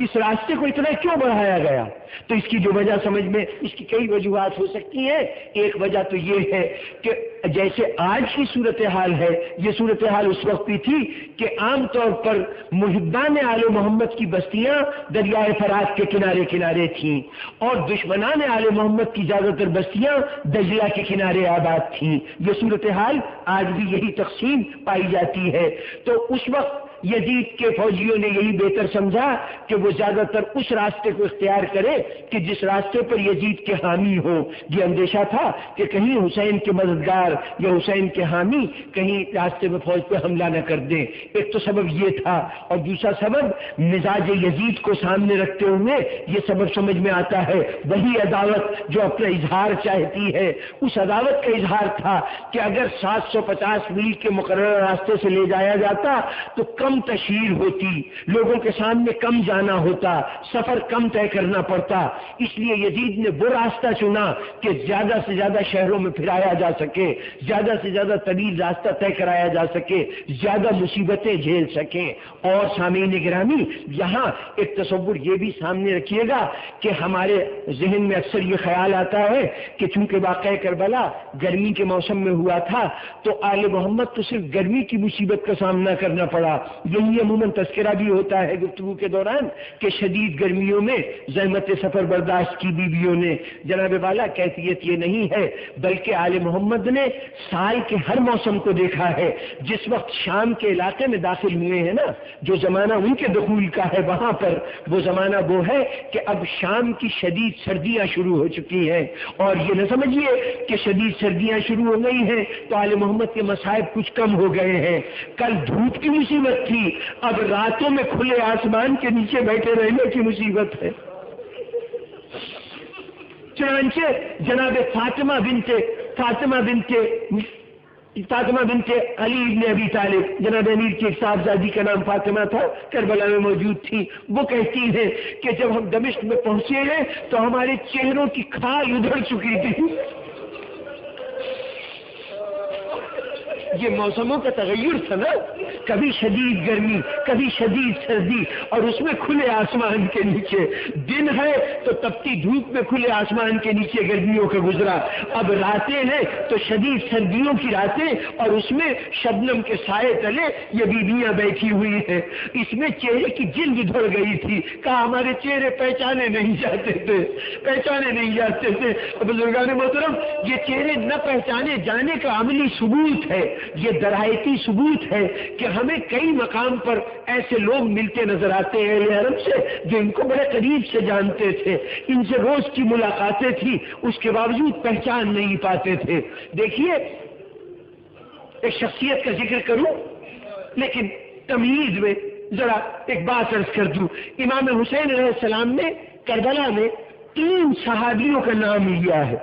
اس راستے کو اتنا کیوں بڑھایا گیا؟ تو اس کی جو وجہ سمجھ میں اس کی کئی وجوہات ہو سکتی ہیں۔ ایک وجہ تو یہ ہے کہ جیسے آج کی صورتحال ہے، یہ صورتحال اس وقت بھی تھی کہ عام طور پر محبان آل محمد کی بستیاں دریائے فرات کے کنارے کنارے تھیں اور دشمنان آل محمد کی زیادہ تر بستیاں دجلہ کے کنارے آباد تھیں۔ یہ صورتحال آج بھی یہی تقسیم پائی جاتی ہے۔ تو اس وقت یزید کے فوجیوں نے یہی بہتر سمجھا کہ وہ زیادہ تر اس راستے کو اختیار کرے کہ جس راستے پر یزید کے حامی ہو۔ یہ اندیشہ تھا کہ کہیں حسین کے مددگار یا حسین کے حامی کہیں راستے میں فوج پہ حملہ نہ کر دیں۔ ایک تو سبب یہ تھا، اور دوسرا سبب مزاج یزید کو سامنے رکھتے ہوئے یہ سبب سمجھ میں آتا ہے، وہی عداوت جو اپنا اظہار چاہتی ہے، اس عداوت کا اظہار تھا کہ اگر 750 میل کے مقررہ راستے سے لے جایا جاتا تو کم تشہیر ہوتی، لوگوں کے سامنے کم جانا ہوتا، سفر کم طے کرنا پڑتا۔ اس لیے یزید نے وہ راستہ چنا کہ زیادہ سے زیادہ شہروں میں پھرایا جا سکے، زیادہ سے زیادہ طویل راستہ طے کرایا جا سکے، زیادہ مصیبتیں جھیل سکیں۔ اور سامعین گرامی، یہاں ایک تصور یہ بھی سامنے رکھیے گا کہ ہمارے ذہن میں اکثر یہ خیال آتا ہے کہ چونکہ واقعہ کربلا گرمی کے موسم میں ہوا تھا تو آل محمد تو صرف گرمی کی مصیبت کا سامنا کرنا پڑا۔ یہی عموماً تذکرہ بھی ہوتا ہے گفتگو کے دوران کہ شدید گرمیوں میں زحمت سفر برداشت کی بیویوں نے۔ جناب والا، کیفیت یہ نہیں ہے بلکہ آل محمد نے سال کے ہر موسم کو دیکھا ہے۔ جس وقت شام کے علاقے میں داخل ہوئے ہیں نا، جو زمانہ ان کے دخول کا ہے وہاں پر وہ زمانہ وہ ہے کہ اب شام کی شدید سردیاں شروع ہو چکی ہیں، اور یہ نہ سمجھیے کہ شدید سردیاں شروع ہو گئی ہیں تو آل محمد کے مصائب کچھ کم ہو گئے ہیں۔ کل دھوپ کی مصیبت تھی، اب راتوں میں کھلے آسمان کے نیچے بیٹھے رہنے کی مصیبت ہے۔ چنانچہ جناب فاطمہ بنت علی ابن ابی طالب، جناب امیر کی ایک صاحبزادی کا نام فاطمہ تھا، کربلا میں موجود تھی، وہ کہتی ہیں کہ جب ہم دمشق میں پہنچے ہیں تو ہمارے چہروں کی کھال ادھڑ چکی تھی۔ یہ موسموں کا تغیر تھا نا، کبھی شدید گرمی، کبھی شدید سردی، اور اس میں کھلے آسمان کے نیچے دن ہے تو تپتی دھوپ میں کھلے آسمان کے نیچے گرمیوں کا گزرا، اب راتیں ہیں تو شدید سردیوں کی راتیں، اور اس میں شبنم کے سائے تلے یہ بیویاں بیٹھی ہوئی ہیں۔ اس میں چہرے کی جلد ادھڑ گئی تھی، کہا ہمارے چہرے پہچانے نہیں جاتے تھے۔ بزرگان محترم، یہ چہرے نہ پہچانے جانے کا عملی ثبوت ہے، یہ درایتی ثبوت ہے کہ ہمیں کئی مقام پر ایسے لوگ ملتے نظر آتے ہیں اہل حرم سے جو ان کو بڑے قریب سے جانتے تھے، ان سے روز کی ملاقاتیں تھی، اس کے باوجود پہچان نہیں پاتے تھے۔ دیکھیے، ایک شخصیت کا ذکر کروں لیکن تمہید میں ذرا ایک بات عرض کر دوں۔ امام حسین علیہ السلام نے کربلا میں 3 صحابیوں کا نام لیا ہے،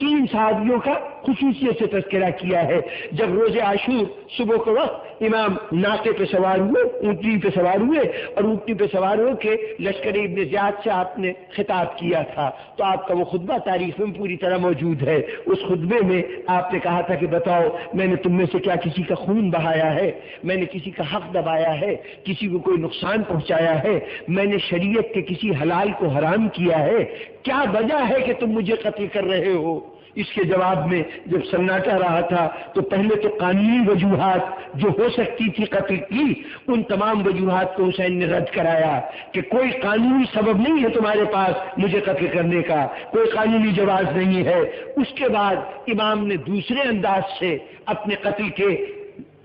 3 صحابیوں کا خصوصیت سے تذکرہ کیا ہے۔ جب روز عاشور صبح کے وقت امام ناقے پہ سوار ہوئے، اونٹنی پہ سوار ہوئے، اور اونٹنی پہ سوار ہو کے لشکر ابن زیاد سے آپ نے خطاب کیا تھا، تو آپ کا وہ خطبہ تاریخ میں پوری طرح موجود ہے۔ اس خطبے میں آپ نے کہا تھا کہ بتاؤ میں نے تم میں سے کیا کسی کا خون بہایا ہے، میں نے کسی کا حق دبایا ہے، کسی کو کوئی نقصان پہنچایا ہے، میں نے شریعت کے کسی حلال کو حرام کیا ہے، کیا وجہ ہے کہ تم مجھے قتل کر رہے ہو؟ اس کے جواب میں جب سناٹا رہا تھا تو پہلے تو قانونی وجوہات جو ہو سکتی تھی قتل کی، ان تمام وجوہات کو حسین نے رد کرایا کہ کوئی قانونی سبب نہیں ہے تمہارے پاس مجھے قتل کرنے کا، کوئی قانونی جواز نہیں ہے۔ اس کے بعد امام نے دوسرے انداز سے اپنے قتل کے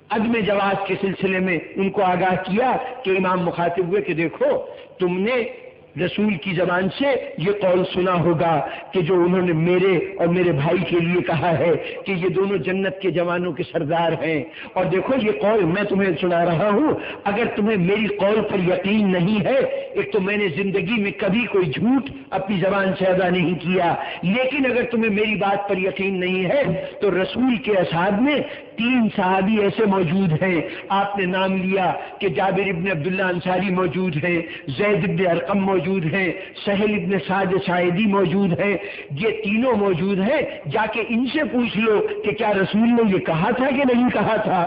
عدم جواز کے سلسلے میں ان کو آگاہ کیا کہ امام مخاطب ہوئے کہ دیکھو تم نے رسول کی زبان سے یہ قول سنا ہوگا کہ جو انہوں نے میرے اور میرے بھائی کے لیے کہا ہے کہ یہ دونوں جنت کے جوانوں کے سردار ہیں، اور دیکھو یہ قول میں تمہیں سنا رہا ہوں، اگر تمہیں میری قول پر یقین نہیں ہے، ایک تو میں نے زندگی میں کبھی کوئی جھوٹ اپنی زبان سے ادا نہیں کیا، لیکن اگر تمہیں میری بات پر یقین نہیں ہے تو رسول کے اصحاب میں 3 صحابی ایسے موجود ہیں، آپ نے نام لیا کہ جابر ابن عبداللہ انصاری موجود ہیں، زید ابن ارقم موجود ہیں، سہل ابن سعد ساعدی موجود ہیں، یہ تینوں موجود ہیں، جا کے ان سے پوچھ لو کہ کیا رسول نے یہ کہا تھا کہ نہیں کہا تھا۔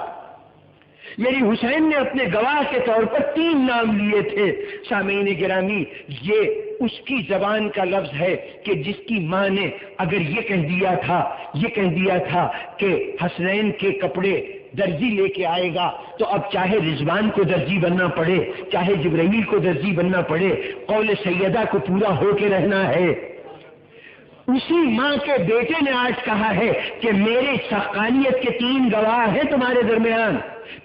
یعنی حسین نے اپنے گواہ کے طور پر 3 نام لیے تھے۔ سامعین گرامی، یہ اس کی زبان کا لفظ ہے کہ جس کی ماں نے اگر یہ کہہ دیا تھا کہ حسنین کے کپڑے درزی لے کے آئے گا تو اب چاہے رضوان کو درزی بننا پڑے، چاہے جبرائیل کو درزی بننا پڑے، قول سیدہ کو پورا ہو کے رہنا ہے۔ اسی ماں کے بیٹے نے آج کہا ہے کہ میرے حقانیت کے 3 گواہ ہیں تمہارے درمیان،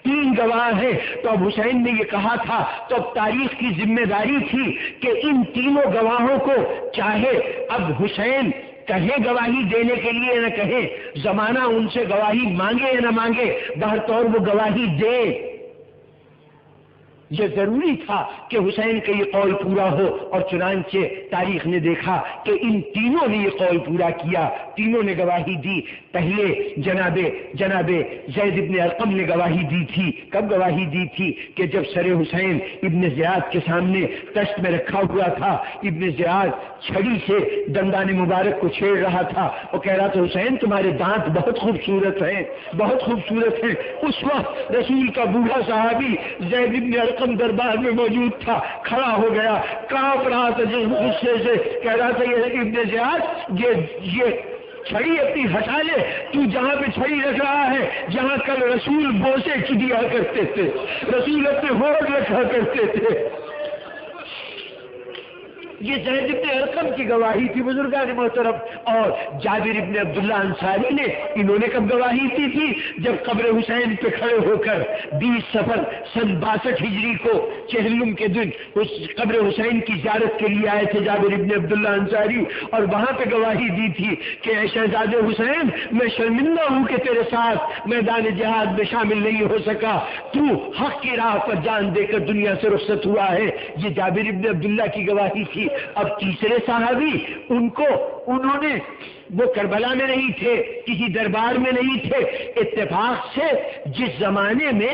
3 گواہ ہیں۔ تو اب حسین نے یہ کہا تھا تو اب تاریخ کی ذمہ داری تھی کہ ان تینوں گواہوں کو، چاہے اب حسین کہے گواہی دینے کے لیے نہ کہے، زمانہ ان سے گواہی مانگے یا نہ مانگے، بہرطور وہ گواہی دے۔ یہ ضروری تھا کہ حسین کا یہ قول پورا ہو، اور چنانچہ تاریخ نے دیکھا کہ ان تینوں نے یہ قول پورا کیا، تینوں نے گواہی دی۔ پہلے جناب زید ابن ارقم نے گواہی دی تھی۔ کب گواہی دی تھی؟ کہ جب سر حسین ابن زیاد کے سامنے تشت میں رکھا ہوا تھا، ابن زیاد چھڑی سے دندان مبارک کو چھیڑ رہا تھا، وہ کہہ رہا تھا حسین تمہارے دانت بہت خوبصورت ہیں، بہت خوبصورت ہیں۔ اس وقت رسول کا بوڑھا صحابی زید ابن ارقم دربار میں موجود تھا، کھڑا ہو گیا، کانپ رہا تھا جس غصے سے، کہہ رہا تھا یہ ابن زیاد یہ چھڑی اپنی ہٹا لے، تو جہاں پہ چھڑی رکھ رہا ہے، جہاں کل رسول بوسے چدیا کرتے تھے، رسول اپنے ہونٹ رکھا کرتے تھے۔ یہ زید ابن ارقم کی گواہی تھی بزرگان محترم۔ اور جابر ابن عبداللہ انصاری نے، انہوں نے کب گواہی دی تھی؟ جب قبر حسین پہ کھڑے ہو کر 20 صفر سن 62 ہجری کو چہلم کے دن اس قبر حسین کی زیارت کے لیے آئے تھے جابر ابن عبداللہ انصاری، اور وہاں پہ گواہی دی تھی کہ اے شہزاد حسین میں شرمندہ ہوں کہ تیرے ساتھ میدان جہاد میں شامل نہیں ہو سکا، تو حق کی راہ پر جان دے کر دنیا سے رخصت ہوا ہے۔ یہ جابر ابن عبداللہ کی گواہی تھی۔ اب تیسرے صحابی، انہوں نے، وہ کربلا میں نہیں تھے، کسی دربار میں نہیں تھے، اتفاق سے جس زمانے میں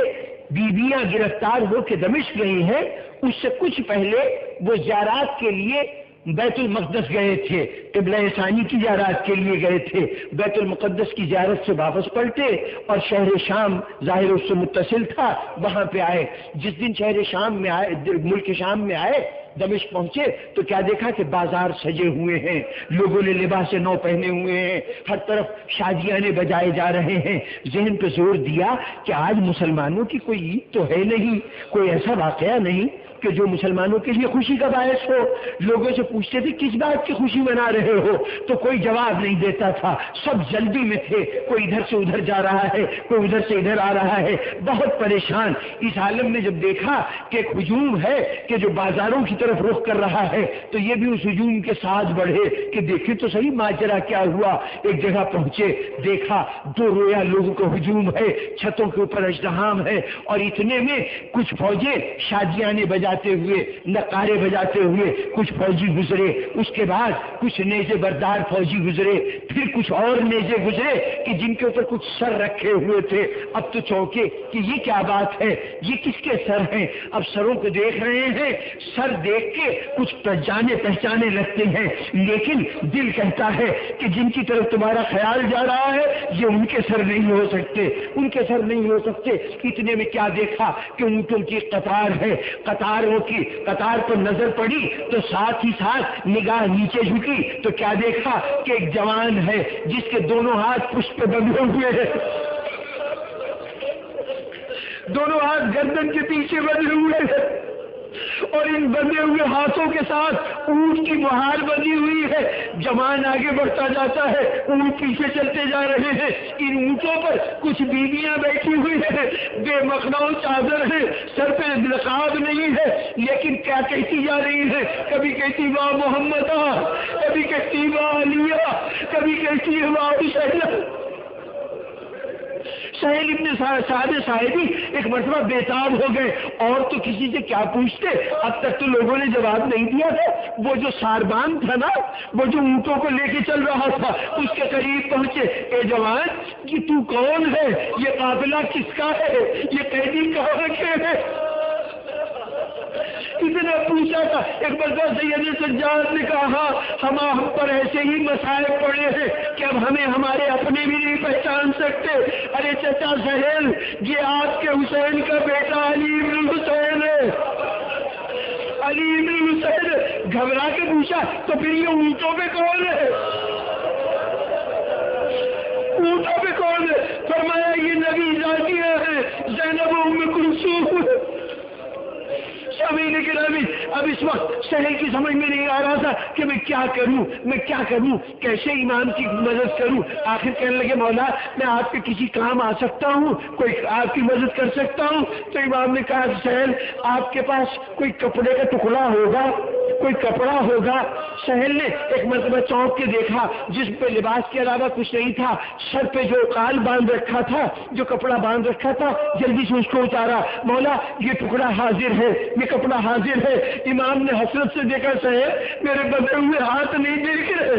بیویاں گرفتار ہو کے دمشق گئی ہیں اس سے کچھ پہلے وہ زیارات کے لیے بیت المقدس گئے تھے، قبلہ ثانی کی زیارات کے لیے گئے تھے، بیت المقدس کی زیارت سے واپس پلٹے اور شہر شام ظاہر اس سے متصل تھا وہاں پہ آئے۔ جس دن شہر شام میں آئے، ملک شام میں آئے، دمشق پہنچے تو کیا دیکھا کہ بازار سجے ہوئے ہیں، لوگوں نے لباس نو پہنے ہوئے ہیں، ہر طرف شادیانے بجائے جا رہے ہیں۔ ذہن پہ زور دیا کہ آج مسلمانوں کی کوئی عید تو ہے نہیں، کوئی ایسا واقعہ نہیں کہ جو مسلمانوں کے لیے خوشی کا باعث ہو۔ لوگوں سے پوچھتے تھے کس بات کی خوشی منا رہے ہو، تو کوئی جواب نہیں دیتا تھا، سب جلدی میں تھے، کوئی ادھر سے ادھر جا رہا ہے، کوئی ادھر سے ادھر آ رہا ہے، بہت پریشان۔ اس عالم میں جب دیکھا کہ ایک ہجوم ہے کہ جو بازاروں کی طرف رخ کر رہا ہے تو یہ بھی اس ہجوم کے ساتھ بڑھے کہ دیکھیں تو صحیح ماجرا کیا ہوا۔ ایک جگہ پہنچے، دیکھا 2 رویا لوگوں کو ہجوم ہے، چھتوں کے اوپر ازدحام ہے، اور اتنے میں کچھ فوجیں شادیانے بجا بجاتے ہوئے، نقارے بجاتے ہوئے کچھ فوجی گزرے، اس کے بعد کچھ نیزے بردار فوجی گزرے، پھر کچھ اور نیزے گزرے کہ جن کے اوپر کچھ سر رکھے ہوئے تھے۔ اب تو چونکے کہ یہ کیا بات ہے، یہ کس کے سر ہیں؟ اب سروں کو دیکھ رہے ہیں، سر دیکھ کے کچھ جانے پہچانے لگتے ہیں، لیکن دل کہتا ہے کہ جن کی طرف تمہارا خیال جا رہا ہے یہ ان کے سر نہیں ہو سکتے، ان کے سر نہیں ہو سکتے۔ اتنے میں کیا دیکھا کہ اونٹوں کی قطار ہے، قطاروں کی قطار پر نظر پڑی تو ساتھ ہی ساتھ نگاہ نیچے جھکی تو کیا دیکھا کہ ایک جوان ہے جس کے دونوں ہاتھ پشت پہ بندھے ہوئے ہیں، دونوں ہاتھ گردن کے پیچھے بندھے ہوئے ہیں، اور ان بندھے ہوئے ہاتھوں کے ساتھ اونٹ کی مہار بندھی ہوئی ہے۔ جوان آگے بڑھتا جاتا ہے، اونٹ پیچھے چلتے جا رہے ہیں۔ ان اونٹوں پر کچھ بیویاں بیٹھی ہوئی ہیں، بے مخنو چادر ہے، سر پہ نقاب نہیں ہے، لیکن کیا کہتی جا رہی ہے؟ کبھی کہتی واہ محمد، کبھی کہتی واہ علیہ، کبھی کہتی واہ حسین۔ سہیل ابن سعد صاحبی ایک مرتبہ بےتاب ہو گئے، اور تو کسی سے کیا پوچھتے، اب تک تو لوگوں نے جواب نہیں دیا تھا۔ وہ جو ساربان تھا نا، وہ جو اونٹوں کو لے کے چل رہا تھا، اس کے قریب پہنچے، اے جوان یہ تو کون ہے؟ یہ قافلہ کس کا ہے؟ یہ قیدی کہاں کے ہے؟ کسی نے پوچھا تھا۔ ایک مرتبہ سید سجاد نے کہا ہم پر ایسے ہی مسائل پڑے ہیں کہ اب ہمیں ہمارے اپنے بھی نہیں پہچان سکتے۔ ارے چچا سہیل، یہ آپ کے حسین کا بیٹا علی بن حسین ہے، علی بن حسین۔ گھبرا کے پوچھا تو پھر یہ اونٹوں پہ کون ہے؟ اونٹوں پہ کون ہے؟ فرمایا یہ نبی ذاتیہ ہے، زینب ام کلثوم۔ سامعین گرامی، اب اس وقت سہیل کی سمجھ میں نہیں آ رہا تھا کہ میں کیا کروں، میں کیا کروں، کیسے امام کی مدد کروں۔ آخر کہنے لگے مولا میں آپ کے کسی کام آ سکتا ہوں، کوئی آپ کی مدد کر سکتا ہوں؟ تو امام نے کہا سہیل آپ کے پاس کوئی کپڑے کا ٹکڑا ہوگا، کوئی کپڑا ہوگا۔ سہیل نے ایک مرتبہ چونک کے دیکھا، جس پہ لباس کے علاوہ کچھ نہیں تھا، سر پہ جو کال باندھ رکھا تھا، جو کپڑا باندھ رکھا تھا، جلدی سے اس کو اتارا۔ مولا یہ ٹکڑا حاضر ہے، یہ کپڑا حاضر ہے۔ امام نے حسرت سے دیکھا سہیل میرے بندھے ہوئے ہاتھ نہیں دیکھ رہے،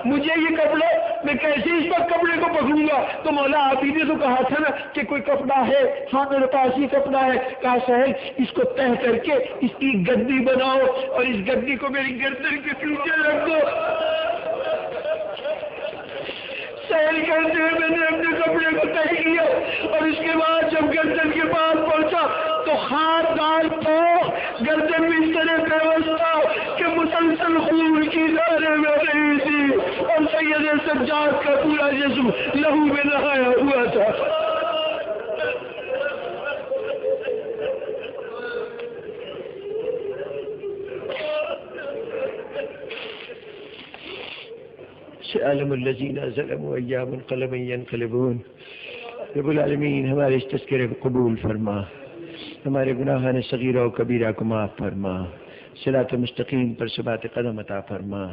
مجھے یہ کپڑے، میں کیسے اس وقت کپڑے کو پکڑوں گا؟ تو مولا آپ ہی نے تو کہا تھا نا کہ کوئی کپڑا ہے۔ ہاں میرے پاس یہ کپڑا ہے۔ کہا سہیل اس کو تہہ کر کے اس کی گدی بناؤ اور اس گدی کو میری گردن کے پیچھے رکھ دو۔ سہیل کہتے ہیں میں نے اپنے کپڑے کو تہہ کیا، اور اس کے بعد جب گردن کے پاس پہنچا تو ہاتھ ڈال پاؤں گردن میں اس طرح پیوستہ کہ مسلسل خون کی دھاریں بہ رہی تھی، اور سید سجاد کا پورا جسم لہو میں نہایا ہوا تھا۔ عالم الذین ظلموا ایام انقلبا ینقلبون۔ رب العالمین ہمارے اس تذکرے کو قبول فرما، ہمارے گناہان صغیرہ و کبیرہ کو معاف فرما، صراط مستقیم پر ثبات قدم عطا فرما،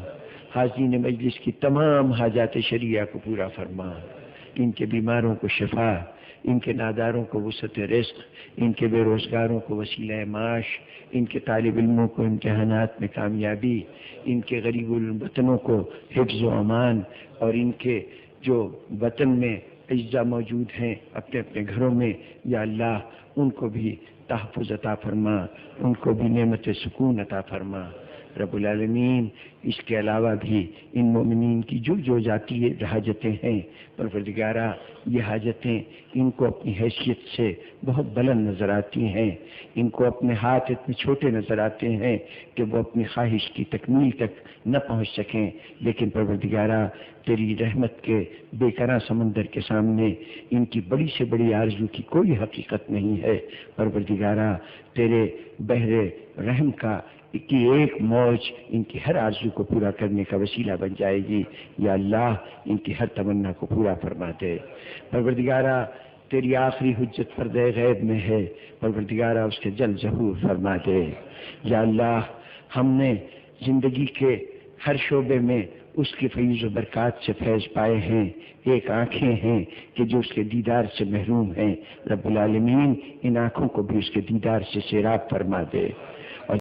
حاضرین مجلس کی تمام حاجات شریعہ کو پورا فرما، ان کے بیماروں کو شفا، ان کے ناداروں کو وسعت رزق، ان کے بے روزگاروں کو وسیلہ معاش، ان کے طالب علموں کو امتحانات میں کامیابی، ان کے غریب الوطنوں کو حفظ و امان، اور ان کے جو وطن میں اجزا موجود ہیں اپنے اپنے گھروں میں، یا اللہ ان کو بھی تحفظ عطا فرما، ان کو بھی نعمت سکون عطا فرما۔ رب العالمین اس کے علاوہ بھی ان مومنین کی جو جو ذاتی حاجتیں ہیں، پروردگارہ یہ حاجتیں ان کو اپنی حیثیت سے بہت بلند نظر آتی ہیں، ان کو اپنے ہاتھ اتنے چھوٹے نظر آتے ہیں کہ وہ اپنی خواہش کی تکمیل تک نہ پہنچ سکیں، لیکن پروردگارہ تیری رحمت کے بے کرا سمندر کے سامنے ان کی بڑی سے بڑی آرزو کی کوئی حقیقت نہیں ہے۔ پروردگارہ تیرے بحر رحم کا کی ایک موج ان کی ہر آرزو کو پورا کرنے کا وسیلہ بن جائے گی۔ یا اللہ ان کی ہر تمنا کو پورا فرما دے۔ پروردگارہ تیری آخری حجت پردہ غیب میں ہے، پروردگارہ اس کے جلد ظہور فرما دے۔ یا اللہ ہم نے زندگی کے ہر شعبے میں اس کی فیض و برکات سے فیض پائے ہیں. ایک آنکھیں ہیں کہ جو اس کے دیدار سے محروم ہیں. رب العالمین ان آنکھوں کو بھی اس کے دیدار سے سیراب فرما دے.